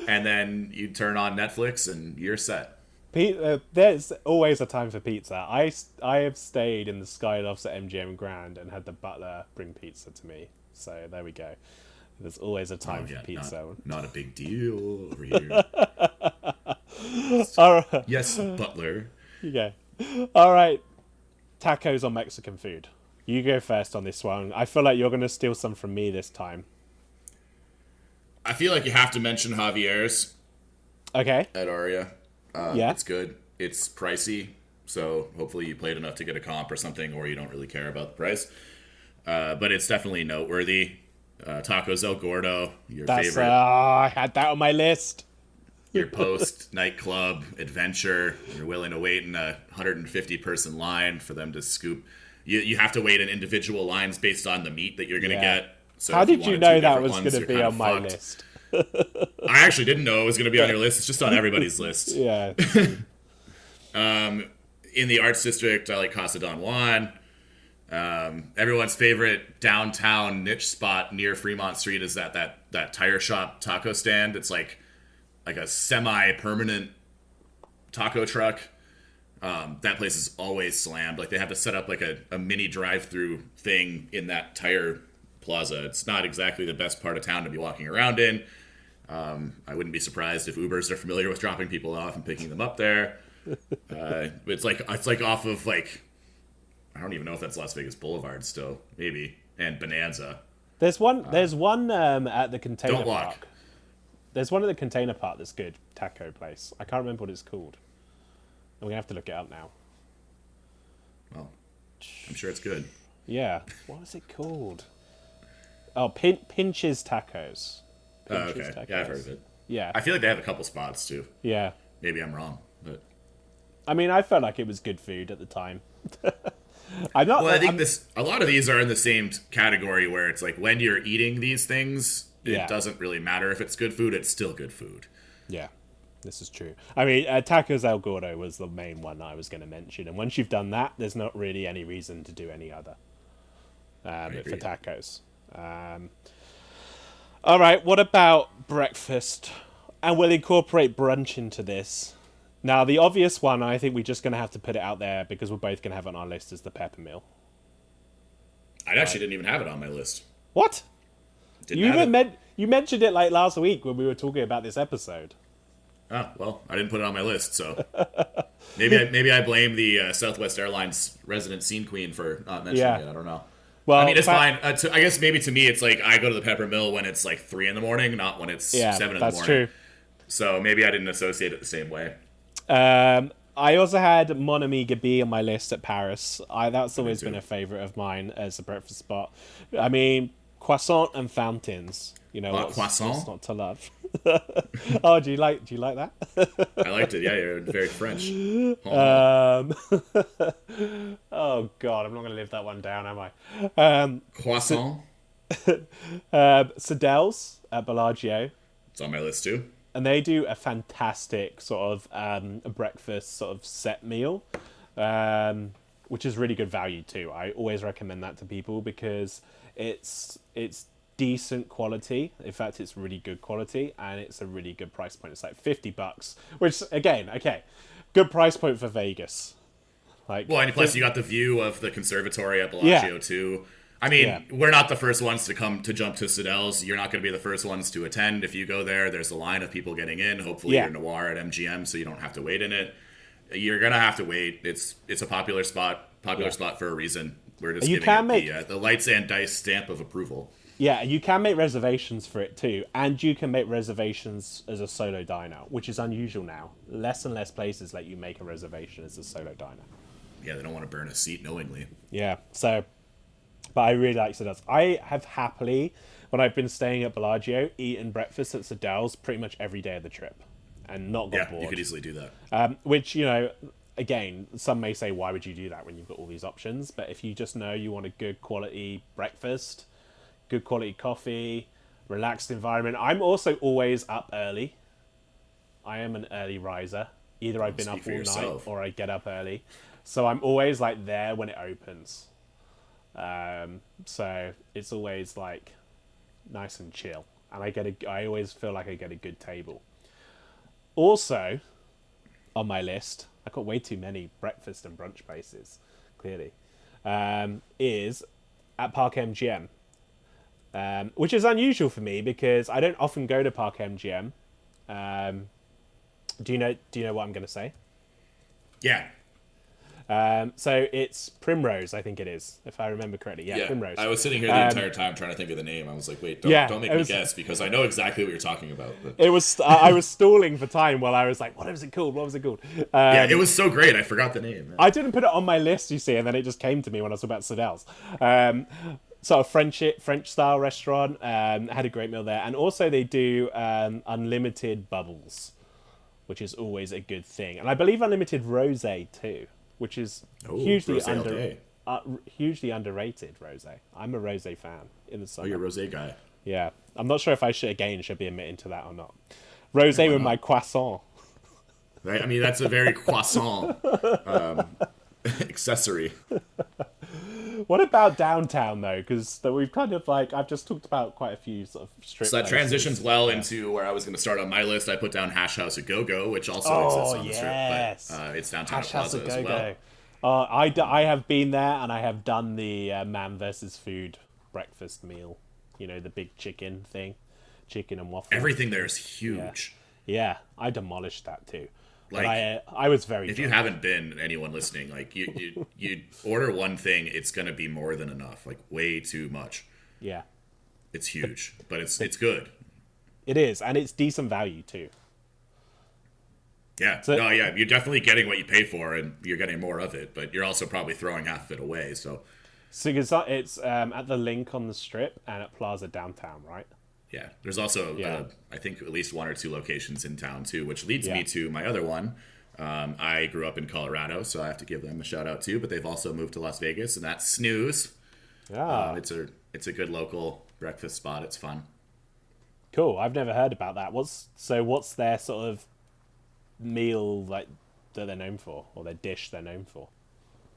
and then you turn on Netflix and you're set. There's always a time for pizza. I have stayed in the Skylofts at MGM Grand and had the butler bring pizza to me. So there we go. There's always a time for pizza. Not a big deal over here. All right. Yes, butler. You go. All right. Tacos or Mexican food? You go first on this one. I feel like you're going to steal some from me this time. I feel like you have to mention Javier's Okay. at Aria. Yeah. It's good. It's pricey, so hopefully you played enough to get a comp or something, or you don't really care about the price. But it's definitely noteworthy. Tacos El Gordo, your favorite. I had that on my list. Your post nightclub adventure. You're willing to wait in a 150-person line for them to scoop. You have to wait in individual lines based on the meat that you're going to Yeah. get. So How if you did you wanted know two that different was ones, going to you're be kind on of my fucked. list? I actually didn't know it was going to be on your list. It's just on everybody's list. Yeah. In the Arts District, I like Casa Don Juan. Everyone's favorite downtown niche spot near Fremont Street is that tire shop taco stand. It's like a semi-permanent taco truck. That place is always slammed. Like, they have to set up like a mini drive-through thing in that tire plaza. It's not exactly the best part of town to be walking around in. I wouldn't be surprised if Ubers are familiar with dropping people off and picking them up there. It's like off of, like, I don't even know if that's Las Vegas Boulevard still, maybe, and Bonanza. There's one at the container Don't walk. park. There's one at the container park that's good, taco place. I can't remember what it's called. I'm gonna have to look it up now. Well, I'm sure it's good. Yeah. What is it called? Oh, Pinch's Tacos. Oh, Pinch's okay. Tacos. Yeah, I've heard of it. Yeah. I feel like they have a couple spots too. Yeah. Maybe I'm wrong, but I mean, I felt like it was good food at the time. I'm not. well, I think a lot of these are in the same category where it's like when you're eating these things, Yeah. it doesn't really matter if it's good food; it's still good food. Yeah, this is true. I mean, Tacos El Gordo was the main one I was going to mention, and once you've done that, there's not really any reason to do any other for tacos. All right, what about breakfast? And we'll incorporate brunch into this. Now, the obvious one, I think we're just going to have to put it out there because we're both going to have it on our list, is the pepper meal. I actually didn't even have it on my list. What? Didn't You mentioned it like last week when we were talking about this episode. Oh, well, I didn't put it on my list, so maybe I blame the Southwest Airlines resident scene queen for not mentioning Yeah. it. I don't know. Well, I mean, it's fine. I guess maybe to me, it's like I go to the Pepper Mill when it's like 3 a.m, not when it's 7 in the morning. that's true. So maybe I didn't associate it the same way. I also had Mon Ami Gabi on my list at Paris. That's always been a favorite of mine as a breakfast spot. I mean, croissant and fountains. You know, what's not to love? Oh, do you like that? I liked it. Yeah, you're very French. Oh God, I'm not going to live that one down, am I? Croissant. Sadel's at Bellagio. It's on my list too. And they do a fantastic sort of a breakfast sort of set meal, which is really good value too. I always recommend that to people because it's decent quality. In fact, it's really good quality and it's a really good price point. It's like $50, which again, okay, good price point for Vegas. Like, well, and plus you got the view of the conservatory at Bellagio too. I mean, we're not the first ones to jump to Sadel's. You're not going to be the first ones to attend. If you go there, there's a line of people getting in. Hopefully you're Noir at MGM, so you don't have to wait in it. You're going to have to wait. It's a popular spot for a reason. We're just giving it the lights and dice stamp of approval. Yeah, you can make reservations for it too, and you can make reservations as a solo diner, which is unusual now. Less and less places let you make a reservation as a solo diner. Yeah, they don't want to burn a seat knowingly. Yeah, so... But I really like Sadel's. I have happily, when I've been staying at Bellagio, eaten breakfast at Sadel's pretty much every day of the trip. and not got Yeah, bored. you could easily do that. Which, again, some may say, why would you do that when you've got all these options? But if you just know you want a good quality breakfast, good quality coffee, relaxed environment. I'm also always up early. I am an early riser. Either I've been up all night or I get up early. So I'm always like there when it opens. So it's always like nice and chill. And I always feel like I get a good table. Also, on my list, I've got way too many breakfast and brunch places, clearly, is at Park MGM. Which is unusual for me because I don't often go to Park MGM. Do you know what I'm going to say? Yeah. So it's Primrose, I think it is, if I remember correctly. Yeah, Primrose. I was sitting here the entire time trying to think of the name. I was like, wait, don't make me guess because I know exactly what you're talking about. But... It was I was stalling for time while I was like, what was it called? What was it called? Yeah, it was so great. I forgot the name. I didn't put it on my list, you see, and then it just came to me when I was about Sedell's. Sort of French style restaurant. Had a great meal there, and also they do unlimited bubbles, which is always a good thing. And I believe unlimited rosé too, which is hugely underrated. Rosé. I'm a rosé fan in the summer. Oh, you're a rosé guy. Yeah, I'm not sure if I should be admitting to that or not. Rosé with my croissant. Right. I mean, that's a very croissant accessory. What about downtown though? Because we've kind of I've just talked about quite a few sort of strip. So that transitions well into where I was going to start on my list. I put down Hash House at Go-Go, which also exists on the strip, but it's downtown Hash House Plaza at as well. well. I have been there and I have done the Man versus Food breakfast meal. You know, the big chicken thing, chicken and waffle. Everything there is huge. Yeah, I demolished that too. Like, but I was very. If you haven't been, anyone listening, like you order one thing, it's gonna be more than enough. Like way too much. Yeah. It's huge, but it's good. It is, and it's decent value too. Yeah. So, no, yeah, you're definitely getting what you pay for, and you're getting more of it, but you're also probably throwing half of it away. So it's at the Link on the Strip and at Plaza Downtown, right? Yeah, there's also, I think, at least one or two locations in town, too, which leads me to my other one. I grew up in Colorado, so I have to give them a shout-out, too, but they've also moved to Las Vegas, and that's Snooze. It's a good local breakfast spot. It's fun. Cool. I've never heard about that. What's their sort of meal that they're known for, or their dish they're known for?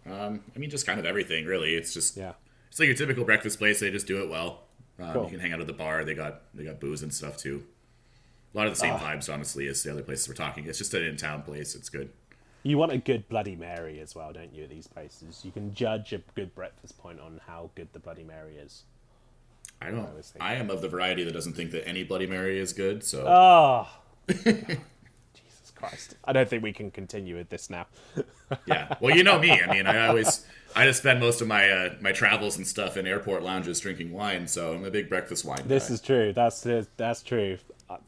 I mean, just kind of everything, really. It's just, it's like your typical breakfast place. They just do it well. Cool. You can hang out at the bar. They got booze and stuff too. A lot of the same vibes, honestly, as the other places we're talking. It's just an in-town place. It's good. You want a good Bloody Mary as well, don't you? At these places, you can judge a good breakfast point on how good the Bloody Mary is. I don't. I am of the variety that doesn't think that any Bloody Mary is good. So. Oh. Jesus Christ! I don't think we can continue with this now. Yeah. Well, you know me. I mean, I just spend most of my my travels and stuff in airport lounges drinking wine, so I'm a big breakfast wine guy. This is true. That's true.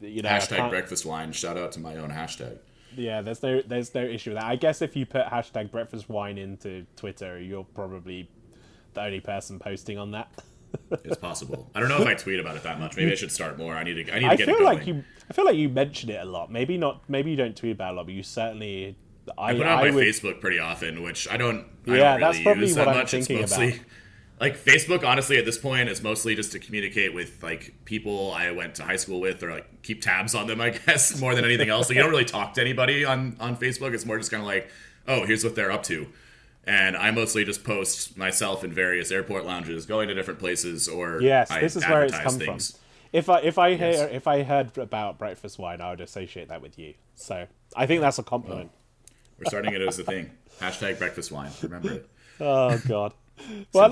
Hashtag breakfast wine. Shout out to my own hashtag. Yeah, there's no issue with that. I guess if you put hashtag breakfast wine into Twitter, you're probably the only person posting on that. It's possible. I don't know if I tweet about it that much. Maybe I should start more. I need to get I it going. I feel like you mention it a lot. Maybe not. Maybe you don't tweet about it a lot, but you certainly. I put it on my Facebook pretty often, which I don't really that's probably use what that I'm much. It's thinking mostly about. like Facebook. Honestly, at this point, is mostly just to communicate with like people I went to high school with, or like keep tabs on them. I guess more than anything else. Like you don't really talk to anybody on Facebook. It's more just kind of like, oh, here's what they're up to. And I mostly just post myself in various airport lounges, going to different places, or this is where it's come things. from. If I heard about breakfast wine, I would associate that with you. So I think that's a compliment. We're starting it as a thing. Hashtag breakfast wine. Remember it. Oh God. Well,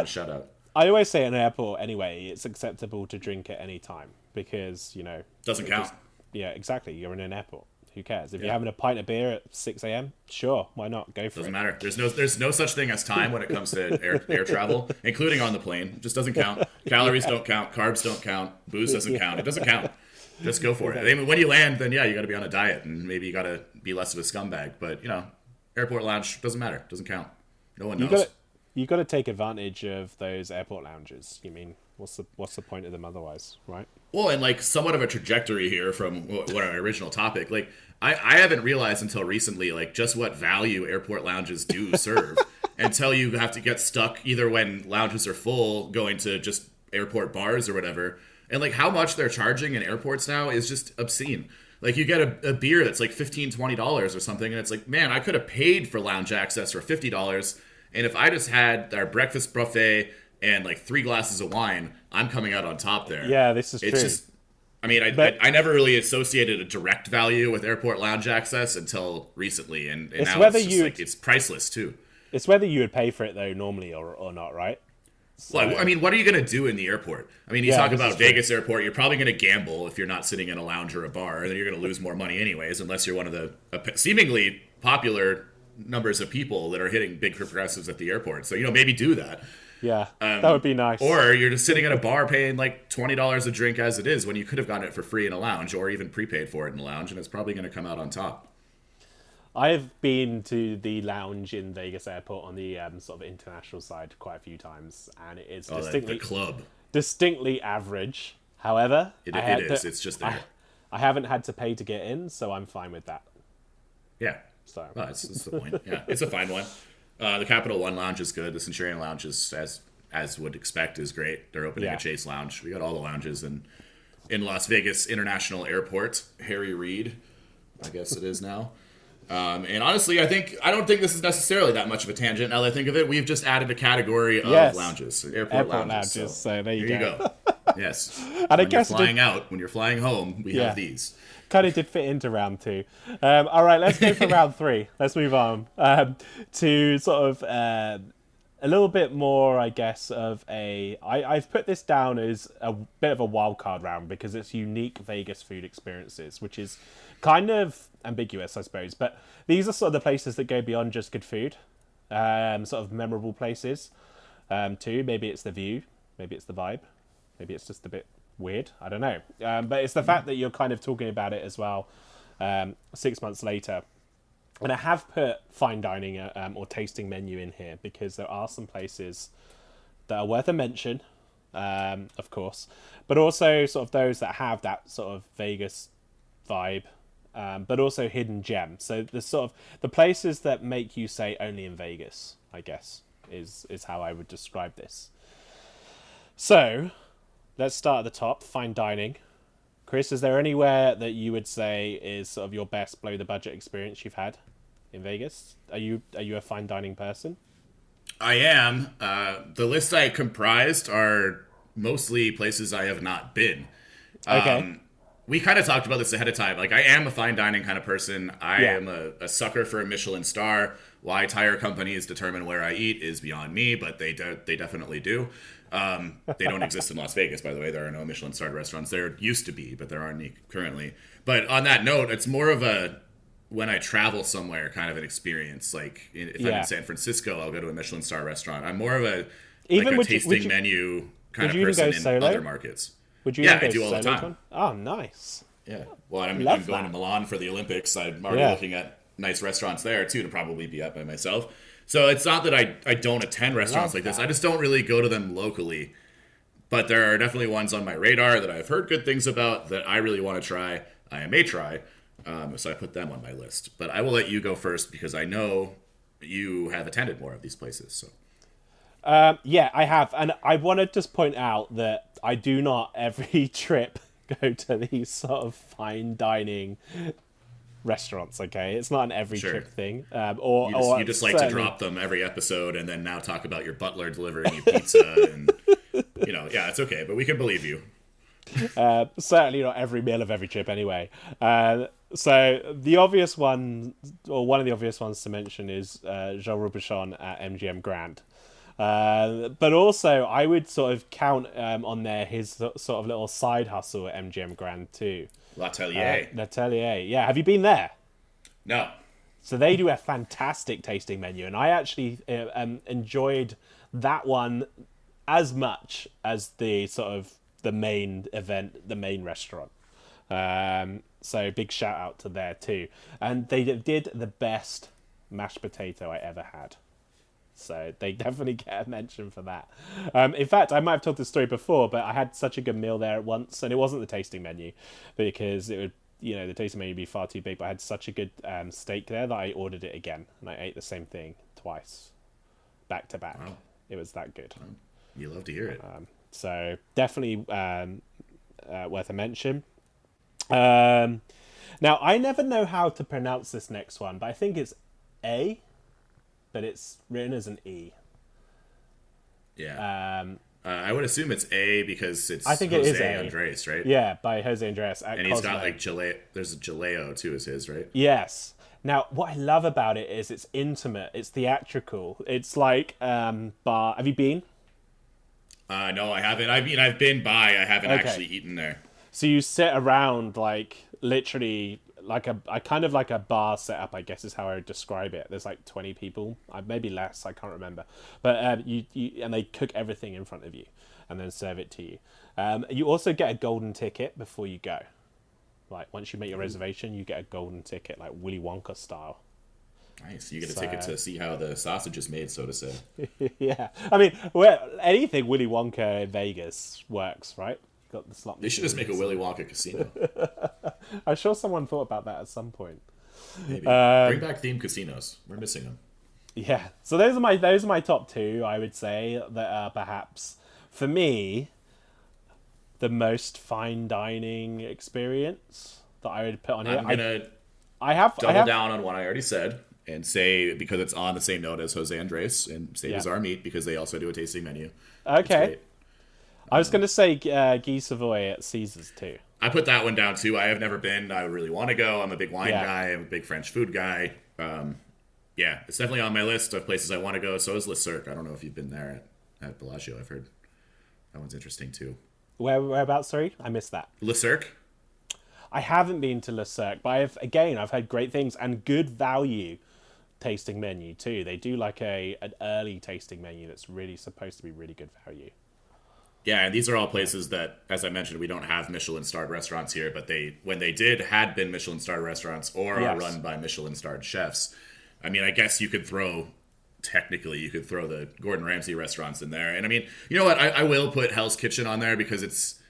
shout out. I always say at an airport anyway, it's acceptable to drink at any time because Doesn't count. Yeah, exactly. You're in an airport. Who cares? If you're having a pint of beer at 6 a.m., sure, why not? Go for it. Doesn't matter. There's no such thing as time when it comes to air travel, including on the plane. It just doesn't count. Calories don't count. Carbs don't count. Booze doesn't count. It doesn't count. Just go for it. I mean, when you land, then you got to be on a diet and maybe you got to be less of a scumbag. But airport lounge doesn't matter. Doesn't count. No one knows. You got to take advantage of those airport lounges. You mean what's the point of them otherwise, right? Well, and like somewhat of a trajectory here from what our original topic. Like I haven't realized until recently, like just what value airport lounges do serve until you have to get stuck either when lounges are full, going to just airport bars or whatever. And like how much they're charging in airports now is just obscene. Like you get a beer that's like $15-$20 or something, and it's like, man, I could have paid for lounge access for $50. And if I just had our breakfast buffet and like 3 glasses of wine, I'm coming out on top there. Yeah, this is it's true. Just, I mean, I never really associated a direct value with airport lounge access until recently, and It's now whether it's just you- like it's priceless too. It's whether you would pay for it though normally or not, right? Well, I mean, what are you going to do in the airport? I mean, you Yeah, talk this about is true. Vegas airport, you're probably going to gamble if you're not sitting in a lounge or a bar, and then you're going to lose more money anyways, unless you're one of the seemingly popular numbers of people that are hitting big progressives at the airport. So, maybe do that. Yeah, that would be nice. Or you're just sitting at a bar paying like $20 a drink as it is when you could have gotten it for free in a lounge or even prepaid for it in a lounge, and it's probably going to come out on top. I've been to the lounge in Vegas airport on the sort of international side quite a few times, and it is The club. distinctly average. However, It is. It's just there. I haven't had to pay to get in, so I'm fine with that. Yeah. So Well, that's the point. Yeah, it's a fine one. The Capital One Lounge is good. The Centurion Lounge is, as would expect, is great. They're opening Yeah. a Chase Lounge. We got all the lounges in Las Vegas International Airport. Harry Reid, I guess it is now. And honestly, I don't think this is necessarily that much of a tangent. Now that I think of it, we've just added a category of Yes. lounges, airport lounges. lounges. So there you go. Yes. I When guess you're flying out, when you're flying home, we Yeah. have these. Kind of did fit into round 2. All right, let's go for round 3. Let's move on to sort of a little bit more, I guess, of I've put this down as a bit of a wild card round because it's unique Vegas food experiences, which is kind of ambiguous, I suppose. But these are sort of the places that go beyond just good food, sort of memorable places too. Maybe it's the view, maybe it's the vibe, maybe it's just a bit weird. I don't know. But it's the fact that you're kind of talking about it as well 6 months later. And I have put fine dining or tasting menu in here because there are some places that are worth a mention, of course, but also sort of those that have that sort of Vegas vibe, but also hidden gem. So the sort of the places that make you say only in Vegas, I guess, is how I would describe this. So let's start at the top, fine dining. Chris, is there anywhere that you would say is sort of your best blow the budget experience you've had in Vegas? Are you a fine dining person? I am. The list I comprised are mostly places I have not been. Okay. We kind of talked about this ahead of time. Like, I am a fine dining kind of person. I Yeah. am a sucker for a Michelin star. Why tire companies determine where I eat is beyond me, but they definitely do. They don't exist in Las Vegas, by the way. There are no Michelin starred restaurants. There used to be, but there aren't any currently. But on that note, it's more of a when I travel somewhere kind of an experience. Like if I'm Yeah. in San Francisco, I'll go to a Michelin star restaurant. I'm more of a Even like a tasting menu kind would of you even person go in solo? other markets. Would you Yeah, even I go do all the solo time. to one? Oh, nice. Yeah. Well, I'm Love going that. to Milan for the Olympics. I'm already Yeah. looking at nice restaurants there too to probably be at by myself. So it's not that I don't attend restaurants Love like this. that. I just don't really go to them locally. But there are definitely ones on my radar that I've heard good things about that I really want to try. I may try. So I put them on my list. But I will let you go first because I know you have attended more of these places. So Yeah, I have. And I want to just point out that I do not every trip go to these sort of fine dining restaurants, okay? It's not an every Sure. trip thing. you just like to certainly- drop them every episode and then now talk about your butler delivering you pizza and yeah, it's okay, but we can believe you. Certainly not every meal of every trip anyway. So the obvious one, or one of the obvious ones to mention is Jean Robuchon at MGM Grand. But also, I would sort of count on there his sort of little side hustle at MGM Grand too. L'Atelier. L'Atelier. Yeah, have you been there? No. So they do a fantastic tasting menu, and I actually enjoyed that one as much as the sort of the main event, the main restaurant. So big shout out to there too. And they did the best mashed potato I ever had. So they definitely get a mention for that. In fact, I might have told this story before, but I had such a good meal there at once, and it wasn't the tasting menu because it would, the tasting menu would be far too big. But I had such a good steak there that I ordered it again, and I ate the same thing twice, back to back. Wow. It was that good. You love to hear it. So definitely worth a mention. Now, I never know how to pronounce this next one, but I think it's A, but it's written as an E. Yeah. I would assume it's A because it's I think Jose it is A. Andres, right? Yeah, by Jose Andres at And he's Cosmo. got like there's a Jaleo too is his, right? Yes. Now, what I love about it is it's intimate, it's theatrical. It's like bar. Have you been? No, I haven't. I mean, I've been by. I haven't Okay. actually eaten there. So you sit around like literally like a kind of like a bar setup, I guess is how I would describe it. There's like 20 people, maybe less, I can't remember. But you and they cook everything in front of you and then serve it to you. You also get a golden ticket before you go. Like once you make your reservation, you get a golden ticket, like Willy Wonka style. Nice. You get a ticket to see how the sausage is made, so to say. Yeah, I mean, anything Willy Wonka in Vegas works, right? Got the slot They should just make a Willy Wonka casino. I'm sure someone thought about that at some point. Maybe. Bring back themed casinos. We're missing them. Yeah. So those are my top two, I would say, that are perhaps for me the most fine dining experience that I would put on here. I'm gonna I have double down on what I already said and say, because it's on the same note as Jose Andres and same as our meat, because they also do a tasting menu. Okay. I was going to say Guy Savoy at Caesars too. I put that one down too. I have never been. I really want to go. I'm a big wine guy. I'm a big French food guy. Yeah, it's definitely on my list of places I want to go. So is Le Cirque. I don't know if you've been there at Bellagio. I've heard that one's interesting too. Whereabouts? Sorry, I missed that. Le Cirque? I haven't been to Le Cirque, but I've heard great things and good value tasting menu too. They do like an early tasting menu that's really supposed to be really good value. Yeah, and these are all places that, as I mentioned, we don't have Michelin-starred restaurants here, but when they did, had been Michelin-starred restaurants or are run by Michelin-starred chefs. I mean, I guess you could throw the Gordon Ramsay restaurants in there. And I mean, you know what? I will put Hell's Kitchen on there because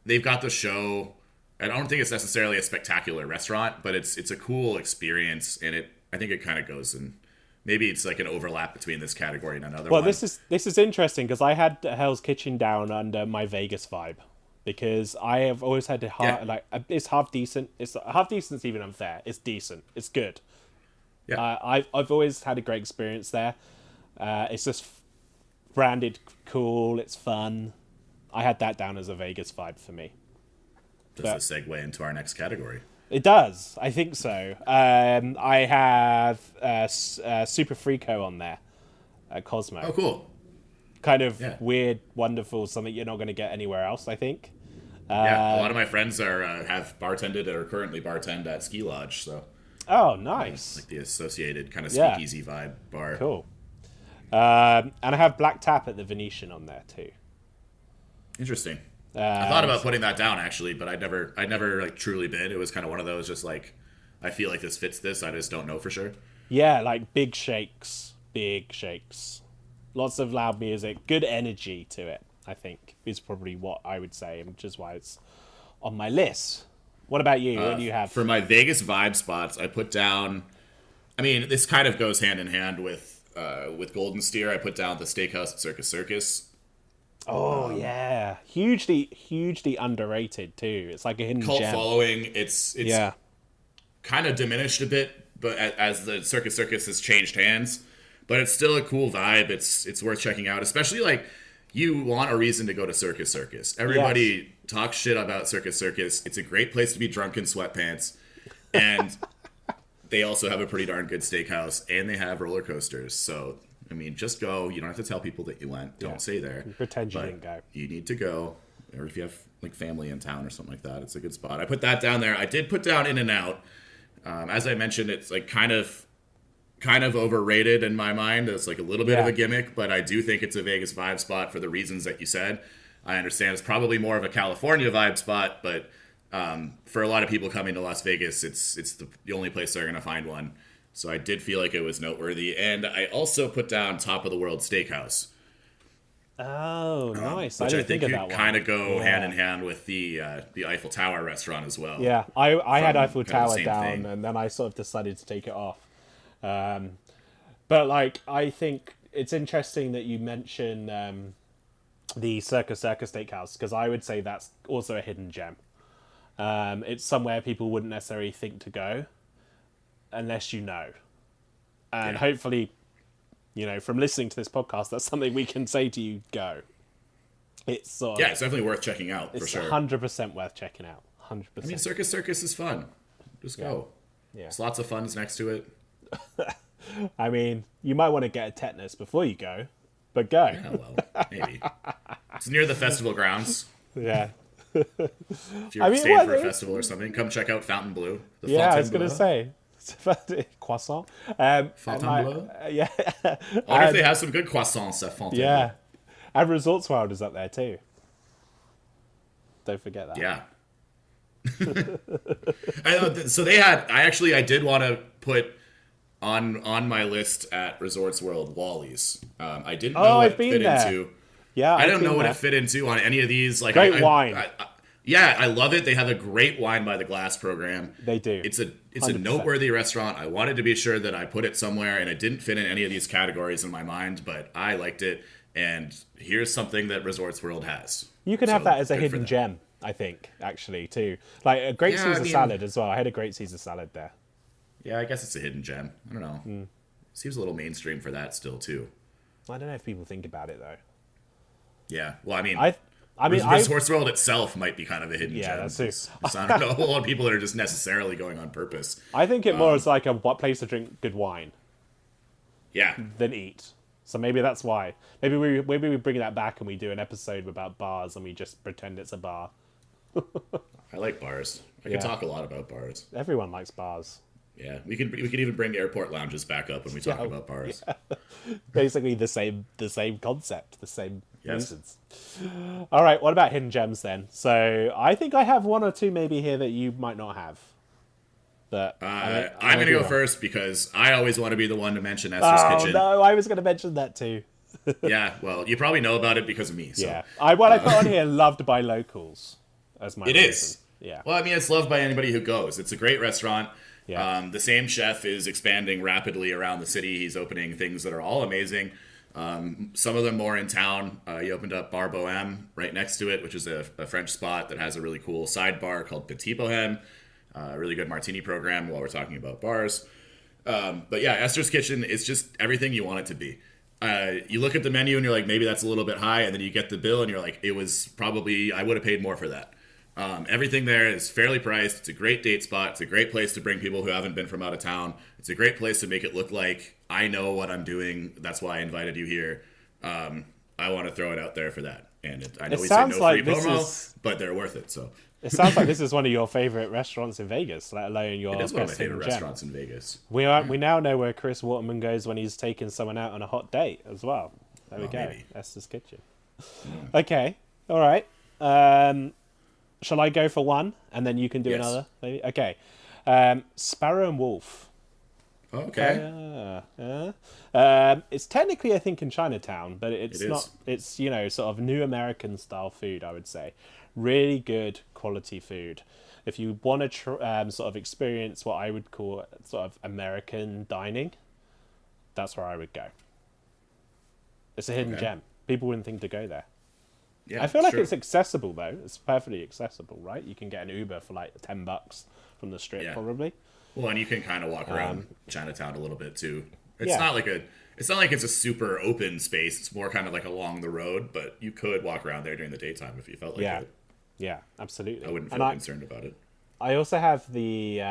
they've got the show. I don't think it's necessarily a spectacular restaurant, but it's a cool experience, and I think it kind of goes in. Maybe it's like an overlap between this category and another one. Well, this is interesting because I had Hell's Kitchen down under my Vegas vibe because I have always had it's half decent. It's half decent. It's even unfair. It's decent. It's good. Yeah. I've always had a great experience there. It's just branded cool. It's fun. I had that down as a Vegas vibe for me. Does this segue into our next category? It does. I think so. I have Super Frico on there at Cosmo. Oh, cool. Kind of weird, wonderful, something you're not going to get anywhere else, I think. Yeah, a lot of my friends have bartended or currently bartend at Ski Lodge, so. Oh, nice. Like the associated kind of speakeasy vibe bar. Cool. And I have Black Tap at the Venetian on there too. Interesting. I thought about putting that down actually, but I'd never like truly been. It was kind of one of those just like, I feel like this fits this. I just don't know for sure. Yeah, like big shakes. Lots of loud music, good energy to it, I think, is probably what I would say, which is why it's on my list. What about you? What do you have? For my Vegas vibe spots, I put down, I mean, this kind of goes hand in hand with Golden Steer. I put down the steakhouse at Circus Circus. Oh, yeah. Hugely underrated, too. It's like a hidden Cult gem. following. It's kind of diminished a bit, but as the Circus Circus has changed hands. But it's still a cool vibe. It's worth checking out, especially like you want a reason to go to Circus Circus. Everybody talks shit about Circus Circus. It's a great place to be drunk in sweatpants. And they also have a pretty darn good steakhouse, and they have roller coasters. So, I mean, just go. You don't have to tell people that you went. Don't say there. Pretend you didn't go. You need to go. Or if you have like family in town or something like that, it's a good spot. I put that down there. I did put down In-N-Out. As I mentioned, it's like kind of overrated in my mind. It's like a little bit of a gimmick, but I do think it's a Vegas vibe spot for the reasons that you said. I understand it's probably more of a California vibe spot, but for a lot of people coming to Las Vegas, it's the only place they're going to find one. So I did feel like it was noteworthy. And I also put down Top of the World Steakhouse, Oh, nice. I which I didn't think think of could that kind one. of go Yeah. hand in hand with the Eiffel Tower restaurant as well. Yeah, I had From Eiffel kind of the Tower same down, thing. and then I sort of decided to take it off. Um, but like, I think it's interesting that you mention the Circus Circus Steakhouse, because I would say that's also a hidden gem. It's somewhere people wouldn't necessarily think to go unless you know, and Yeah. hopefully, from listening to this podcast, that's something we can say to you. Go. It's sort Yeah, of, it's definitely worth checking out for it's sure. 100% worth checking out. I mean, 100%. Circus Circus is fun. Just go. Yeah. There's lots of funs next to it. I mean, you might want to get a tetanus before you go, but go. Yeah, well, maybe. It's near the festival grounds. Yeah. If you're I mean, staying what for a is- festival or something, come check out Fountain Bleu. The Yeah, I Fontainebleau. was going to say. Croissant. Fontainebleau. Yeah. I wonder if they have some good croissants at Fontainebleau. Yeah. And Resorts World is up there too. Don't forget that. Yeah. So they had. I did want to put on my list at Resorts World Wally's. I didn't know what I've it been fit there. into. Yeah. I I've don't know been what there. it fit into on any of these. Like Great wine. Yeah, I love it. They have a great wine by the glass program. They do. It's a 100%. noteworthy restaurant. I wanted to be sure that I put it somewhere, and it didn't fit in any of these categories in my mind, but I liked it. And here's something that Resorts World has. You can have So, that as a good for hidden them. gem, I think, actually, too. Like a great Yeah, I Caesar mean- salad as well. I had a great Caesar salad there. Yeah, I guess it's a hidden gem. I don't know. Hmm. Seems a little mainstream for that still too. I don't know if people think about it though. Yeah. Well, I mean, I mean, I Resorts World itself might be kind of a hidden Yeah, gem. that's true. I don't know a lot of people that are just necessarily going on purpose. think it more as like a place to drink good wine Yeah. than eat. So maybe that's why. Maybe we bring that back and we do an episode about bars and we just pretend it's a bar. I like bars. I Yeah. can talk a lot about bars. Everyone likes bars. Yeah. We could even bring airport lounges back up when we talk about bars. Basically the same concept, the same Yes. reasons. All right, what about hidden gems then? So I think I have one or two maybe here that you might not have. But I'm going to go first because I always want to be the one to mention Esther's Oh Kitchen. no, I was going to mention that too. Yeah. Well, you probably know about it because of me. So. Yeah, I put on here loved by locals as my It reason. is. Yeah. Well, I mean, it's loved by anybody who goes. It's a great restaurant. Yeah. The same chef is expanding rapidly around the city. He's opening things that are all amazing. Some of them more in town. He opened up Bar Bohème right next to it, which is a French spot that has a really cool sidebar called Petit Bohème. A really good martini program while we're talking about bars. But yeah, Esther's Kitchen is just everything you want it to be. You look at the menu and you're like, maybe that's a little bit high, and then you get the bill and you're like, it was probably, I would have paid more for that. Everything there is fairly priced. It's a great date spot. It's a great place to bring people who haven't been from out of town. It's a great place to make it look like I know what I'm doing. That's why I invited you here. I want to throw it out there for that. And I know It we say sounds no like free this promo, is- but they're worth it. So It sounds like this is one of your favorite restaurants in Vegas, let alone your it is one of my best hidden favorite gem. restaurants in Vegas. We now know where Chris Waterman goes when he's taking someone out on a hot date as well. There we Oh, go. maybe. Esther's Kitchen. Okay. All right. Shall I go for one and then you can do Yes. another? Maybe. Okay. Sparrow and Wolf. Okay. It's technically, I think, in Chinatown, but it's It is. not. It's sort of new American style food. I would say, really good quality food. If you want to sort of experience what I would call sort of American dining, that's where I would go. It's a hidden Okay. gem. People wouldn't think to go there. Yeah, I feel like sure. it's accessible though. It's perfectly accessible, right? You can get an Uber for like $10 from the strip, Yeah. probably. Well, and you can kind of walk around Chinatown a little bit too. It's Yeah. not like it's a super open space. It's more kind of like along the road, but you could walk around there during the daytime if you felt like Yeah. it. Yeah, absolutely. I wouldn't And feel concerned about it. I also have the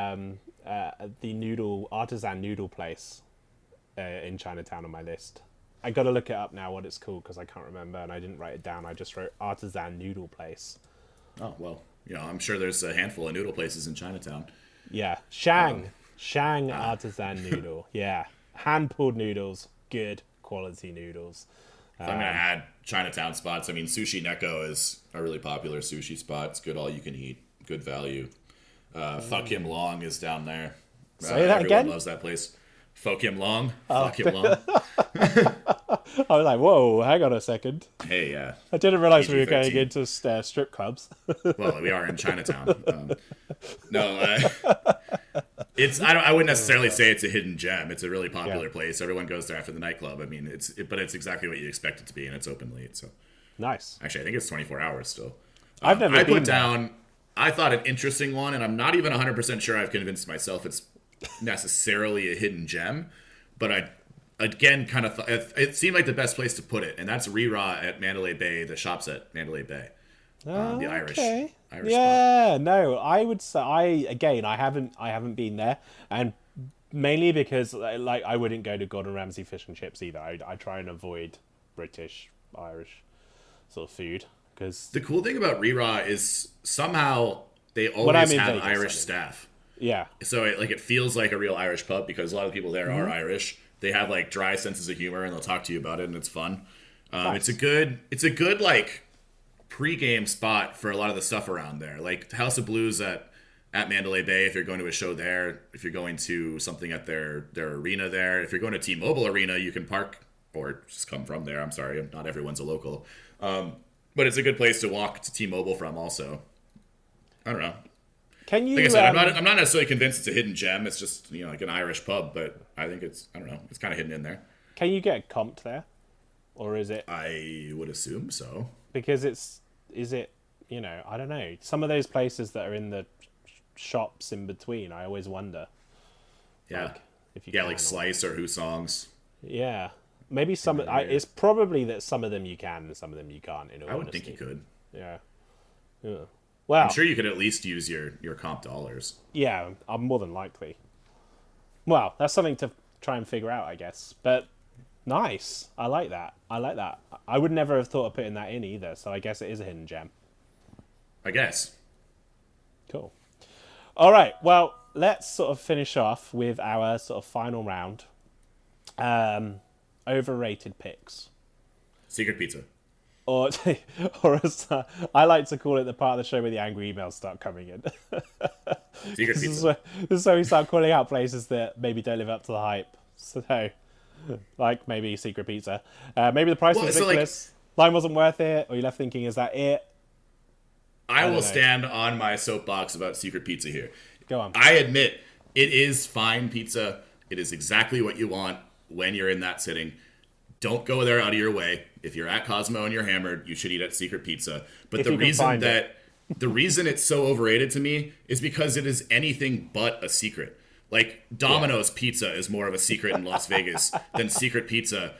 artisan noodle place in Chinatown on my list. I got to look it up now what it's called because I can't remember and I didn't write it down. I just wrote artisan noodle place. Oh well, I'm sure there's a handful of noodle places in Chinatown. Yeah, Shang artisan noodle. Yeah, hand pulled noodles, good quality noodles. If I'm gonna add Chinatown spots, I mean Sushi Neko is a really popular sushi spot. It's good all you can eat, good value. Fuck Him Long is down there. Say that everyone again? loves that place. Fuck him long. Fuck him long. I was like, whoa, hang on a second. Hey, yeah. I didn't realize we were going PG-13. into strip clubs. Well, we are in Chinatown. No, it's I wouldn't necessarily say it's a hidden gem. It's a really popular place. Everyone goes there after the nightclub. I mean, but it's exactly what you expect it to be, and it's open late. So Nice. actually, I think it's 24 hours still. I've never I been put there. down. I thought an interesting one, and I'm not even 100% sure I've convinced myself it's necessarily a hidden gem, but I again kind of it seemed like the best place to put it, and that's Rira at Mandalay Bay. The shops at Mandalay Bay. The Irish spot. Yeah, no, I would say I haven't been there, and mainly because like I wouldn't go to Gordon Ramsay fish and chips either. I try and avoid British, Irish sort of food because The cool thing about Rira is somehow they I'm always in have Vegas, Irish I mean. staff. yeah, So it feels like a real Irish pub because a lot of the people there are Irish. They have like dry senses of humor and they'll talk to you about it and it's fun. Nice. It's a good like pre-game spot for a lot of the stuff around there. Like House of Blues at Mandalay Bay if you're going to a show there. If you're going to something at their arena there. If you're going to T-Mobile Arena, you can park or just come from there. I'm sorry, not everyone's a local. But it's a good place to walk to T-Mobile from also. I don't know. can you? Like I said, I'm not necessarily convinced it's a hidden gem. It's just like an Irish pub, but I think it's I don't know. It's kind of hidden in there. Can you get comped there, or is it I would assume so. because is it I don't know. Some of those places that are in the shops in between, I always wonder. Yeah, Like, if you yeah, can like or- Slice or Who Songs. Yeah, maybe some. It's probably that some of them you can and some of them you can't. In all I would honesty. think you could. Yeah. Yeah. Well, I'm sure you could at least use your comp dollars. yeah, I'm more than likely. Well, that's something to try and figure out, I guess. But nice. I like that. I would never have thought of putting that in either. So I guess it is a hidden gem. I guess. Cool. All right. Well, let's sort of finish off with our sort of final round. Overrated picks. Secret Pizza. Or, or as I like to call it, the part of the show where the angry emails start coming in. Secret This is, Pizza. this is where we start calling out places that maybe don't live up to the hype. So, like maybe Secret Pizza. Maybe the price was Well, so, like- ridiculous. Line wasn't worth it. Or you left thinking, is that it? I don't will know. stand on my soapbox about Secret Pizza here. Go on. I admit it is fine pizza. It is exactly what you want when you're in that sitting. Don't go there out of your way. If you're at Cosmo and you're hammered, you should eat at Secret Pizza. But If the you can reason find that the reason it's so overrated to me is because it is anything but a secret. Like Domino's Pizza is more of a secret in Las Vegas than Secret Pizza.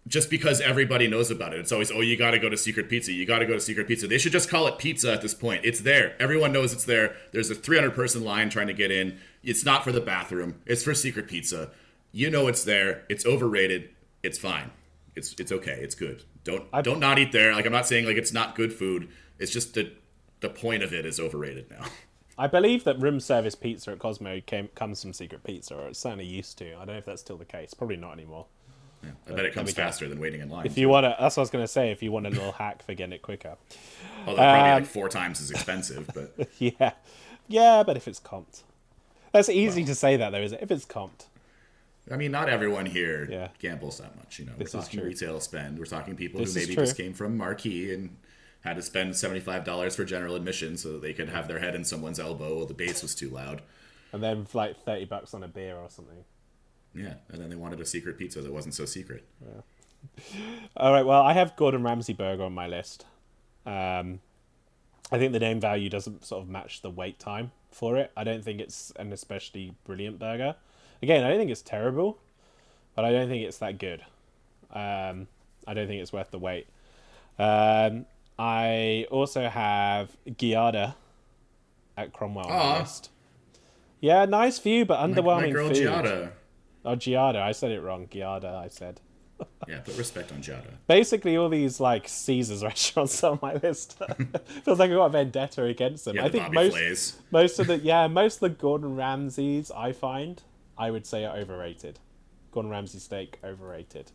Just because everybody knows about it. It's always, oh, you got to go to Secret Pizza. You got to go to Secret Pizza. They should just call it pizza at this point. It's there. Everyone knows it's there. There's a 300-person line trying to get in. It's not for the bathroom. It's for Secret Pizza. You know it's there. It's overrated. It's fine. It's okay. It's good. Don't not eat there. Like I'm not saying like it's not good food. It's just the point of it is overrated now. I believe that room service pizza at Cosmo comes from Secret Pizza, or it certainly used to. I don't know if that's still the case. Probably not anymore. I bet it comes faster than waiting in line. If you want to, that's what I was going to say. If you want a little hack for getting it quicker. Although probably like 4 times as expensive, but Yeah. Yeah, but if it's comped. That's easy to say that, though, is it? If it's comped. I mean, not everyone here Yeah. gambles that much. We're This is talking true. retail spend. We're talking people This who is maybe true. just came from Marquee and had to spend $75 for general admission so that they could have their head in someone's elbow while the bass was too loud. And then like $30 on a beer or something. Yeah, and then they wanted a secret pizza that wasn't so secret. All right, well, I have Gordon Ramsay burger on my list. I think the name value doesn't sort of match the wait time for it. I don't think it's an especially brilliant burger. Again, I don't think it's terrible, but I don't think it's that good. I don't think it's worth the wait. I also have Giada at Cromwell on my Aw. list. Yeah, nice view, but My underwhelming girl food. Giada. Oh, Giada. I said it wrong. Giada, I said. Yeah, put respect on Giada. Basically, all these like Caesars restaurants on my list. Feels like I've got a vendetta against them. Yeah, I the think Bobby Flays. most of the Gordon Ramsays I find, I would say are overrated. Gordon Ramsay steak overrated.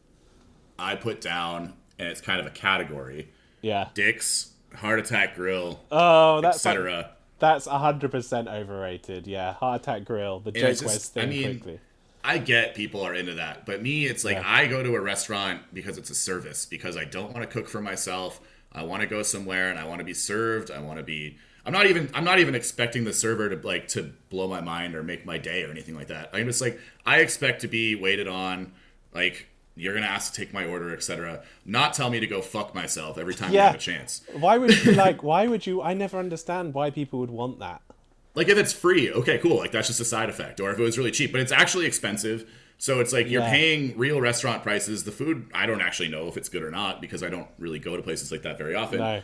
I put down, and it's kind of a category, Yeah. Dick's, Heart Attack Grill, Oh, that's like, etc. that's 100% overrated. Yeah, Heart Attack Grill. The joke it's wears just- thin I mean, quickly. I get people are into that, but me, it's like Yeah. I go to a restaurant because it's a service, because I don't want to cook for myself. I want to go somewhere and I want to be served. I want to be. I'm not even expecting the server to like to blow my mind or make my day or anything like that. I'm just like I expect to be waited on. Like you're gonna ask to take my order, etc. Not tell me to go fuck myself every time you Yeah. have a chance. Why would you like? Why would you? I never understand why people would want that. Like if it's free, okay, cool. Like that's just a side effect. Or if it was really cheap, but it's actually expensive. So it's like you're Yeah. paying real restaurant prices. The food, I don't actually know if it's good or not because I don't really go to places like that very often. No.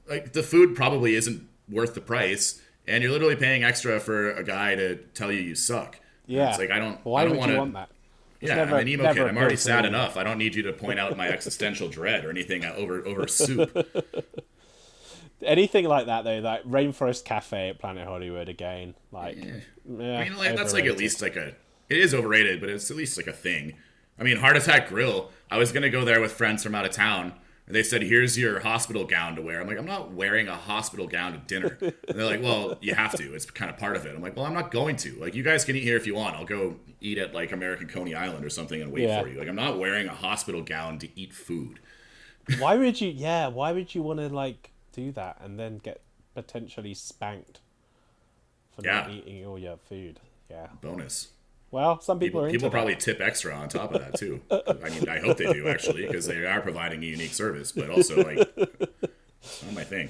Like the food probably isn't worth the price, and you're literally paying extra for a guy to tell you suck. Yeah. It's like I don't. Why I don't would wanna, you want that? It's Yeah, never- I'm an emo never kid. I'm already appealed to sad me. enough. I don't need you to point out my existential dread or anything over soup. Anything like that though, like Rainforest Cafe at Planet Hollywood again. Like, I mean, like, that's like at least like a. It is overrated, but it's at least like a thing. I mean, Heart Attack Grill. I was gonna go there with friends from out of town. And they said, "Here's your hospital gown to wear." I'm like, "I'm not wearing a hospital gown to dinner." And they're like, "Well, you have to. It's kind of part of it." I'm like, "Well, I'm not going to. Like, you guys can eat here if you want. I'll go eat at like American Coney Island or something and wait Yeah. for you. Like, I'm not wearing a hospital gown to eat food." why would you? Yeah, why would you want to like do that and then get potentially spanked for not Yeah. eating all your food? Yeah. Bonus. Well, some people are into People that. probably tip extra on top of that too. I mean, I hope they do actually, because they are providing a unique service. But also, like, it's not my thing.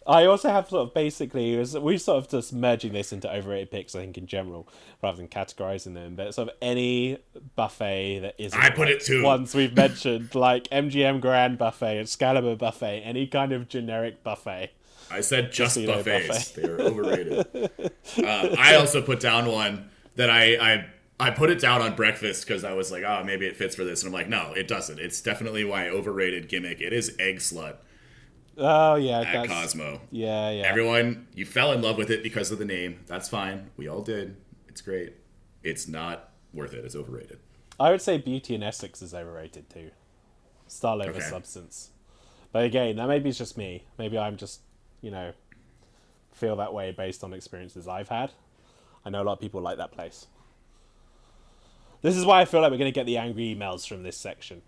I also have sort of basically, we're sort of just merging this into overrated picks, I think, in general, rather than categorizing them. But sort of any buffet that isn't I put it too. ones we've mentioned, like MGM Grand Buffet, Excalibur Buffet, any kind of generic buffet. I said just Casino buffets. buffet. They are overrated. I also put down one that I put it down on breakfast because I was like, oh, maybe it fits for this. And I'm like, no, it doesn't. It's definitely my overrated gimmick. It is Egg Slut Oh yeah, at Cosmo. yeah. Everyone, you fell in love with it because of the name. That's fine. We all did. It's great. It's not worth it. It's overrated. I would say Beauty and Essex is overrated too. Style over Okay. substance. But again, that maybe it's just me. Maybe I'm just, feel that way based on experiences I've had. I know a lot of people like that place. This is why I feel like we're going to get the angry emails from this section.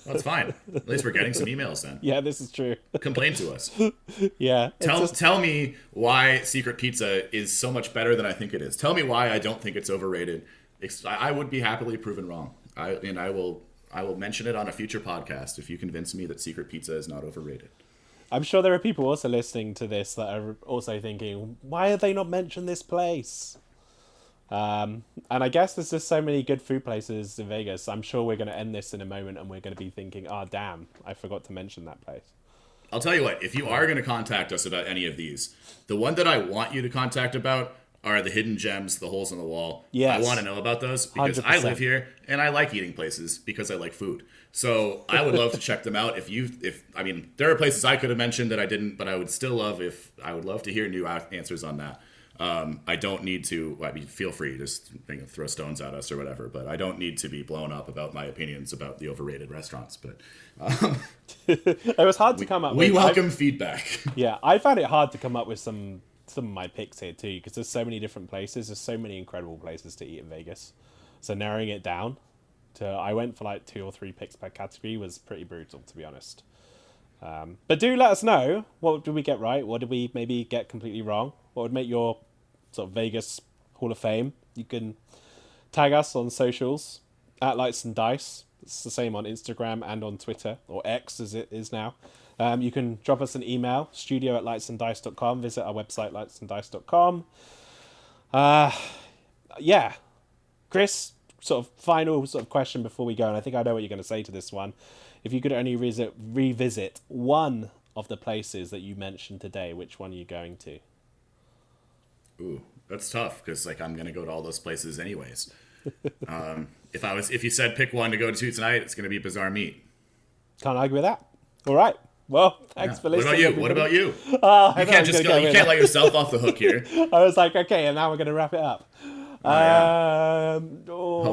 That's fine. At least we're getting some emails then. Yeah, this is true. Complain to us. Yeah. Tell me why Secret Pizza is so much better than I think it is. Tell me why I don't think it's overrated. I would be happily proven wrong. I will mention it on a future podcast if you convince me that Secret Pizza is not overrated. I'm sure there are people also listening to this that are also thinking, why have they not mentioned this place? And I guess there's just so many good food places in Vegas. I'm sure we're going to end this in a moment and we're going to be thinking, oh, damn, I forgot to mention that place. I'll tell you what, if you are going to contact us about any of these, the one that I want you to contact about are the hidden gems, the holes in the wall. Yes. I want to know about those because I 100%. live here and I like eating places because I like food. So I would love to check them out. I mean, there are places I could have mentioned that I didn't, but I would love to hear new answers on that. I don't need to. I mean, feel free, just throw stones at us or whatever. But I don't need to be blown up about my opinions about the overrated restaurants. But It was hard to come up we with. welcome feedback. Yeah, I found it hard to come up with some of my picks here too, because there's so many different places. There's so many incredible places to eat in Vegas. So narrowing it down to, I went for like 2 or 3 picks per category was pretty brutal, to be honest. But do let us know, what did we get right? What did we maybe get completely wrong? What would make your sort of Vegas Hall of Fame? You can tag us on socials at Lights and Dice. It's the same on Instagram and on Twitter, or X as it is now. You can drop us an email, studio@lightsanddice.com. Visit our website, lightsanddice.com. Yeah. Chris, sort of final sort of question before we go, and I think I know what you're going to say to this one. If you could only revisit one of the places that you mentioned today, which one are you going to? Ooh, that's tough because I'm gonna go to all those places anyways. If you said pick one to go to tonight, it's gonna be Bizarre Meat. Can't argue with that. All right. Well, thanks for listening. What about you? Oh, You can't just go. You can't let yourself off the hook here. I was like, okay, and now we're going to wrap it up. Oh,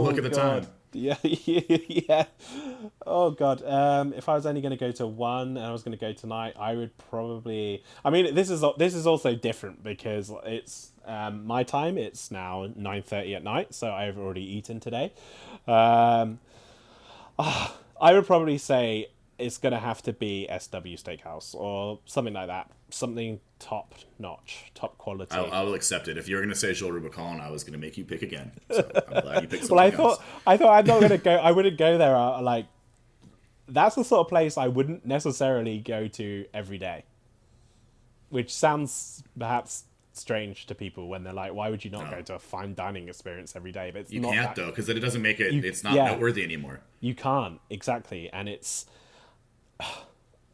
look at the time. Yeah, yeah. Oh God. If I was only going to go to one and I was going to go tonight, I would probably. I mean, this is also different because it's my time. It's now 9:30 at night, so I've already eaten today. Um, I would probably say it's going to have to be SW Steakhouse or something like that. Something top notch, top I, quality. I will accept it. If you were going to say Jules Rubicon, I was going to make you pick again. So I'm glad you picked Well, something else. I thought I'm not going to go. I wouldn't go there. Like that's the sort of place I wouldn't necessarily go to every day, which sounds perhaps strange to people when they're like, "Why would you not go No, to a fine dining experience every day?" But it's you not can't that. though, because then it doesn't make it. You It's not yeah, noteworthy anymore. you can't exactly, and it's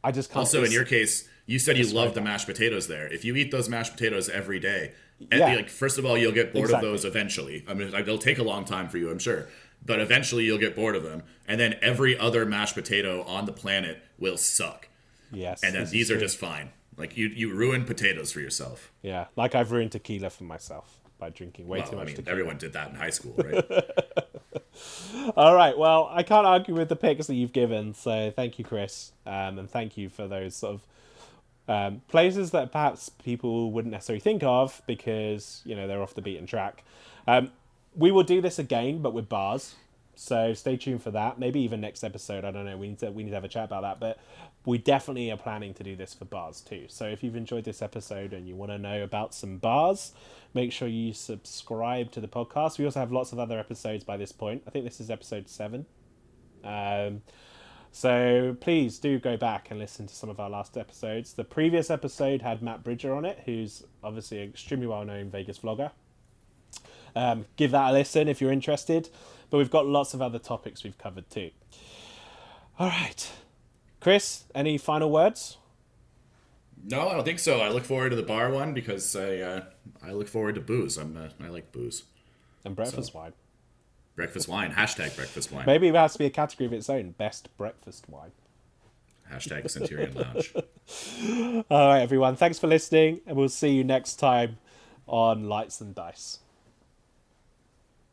I just can't. Also, in your case, you said you love describe the that. mashed potatoes there. If you eat those mashed potatoes every day, Yeah, like first of all, you'll get bored of exactly. those eventually. I mean, like, it'll take a long time for you, I'm sure, but eventually you'll get bored of them. And then every other mashed potato on the planet will suck. Yes, And then this is these are true. just fine. Like you ruin potatoes for yourself. Yeah, like I've ruined tequila for myself by drinking way too Well, I much mean, tequila. everyone did that in high school, right? All right, well, I can't argue with the picks that you've given, so thank you, Chris, and thank you for those sort of places that perhaps people wouldn't necessarily think of because they're off the beaten track. We will do this again, but with bars. So stay tuned for that. Maybe even next episode. I don't know. We need to have a chat about that. But we definitely are planning to do this for bars too. So if you've enjoyed this episode and you want to know about some bars, make sure you subscribe to the podcast. We also have lots of other episodes by this point. I think this is episode 7. Um, so please do go back and listen to some of our last episodes. The previous episode had Matt Bridger on it, who's obviously an extremely well-known Vegas vlogger. Give that a listen if you're interested. But we've got lots of other topics we've covered too. All right. Chris, any final words? No, I don't think so. I look forward to the bar one because I look forward to booze. I like booze. And breakfast wine. Breakfast wine. Hashtag breakfast wine. Maybe it has to be a category of its own. Best breakfast wine. Hashtag Centurion Lounge. All right, everyone. Thanks for listening. And we'll see you next time on Lights and Dice.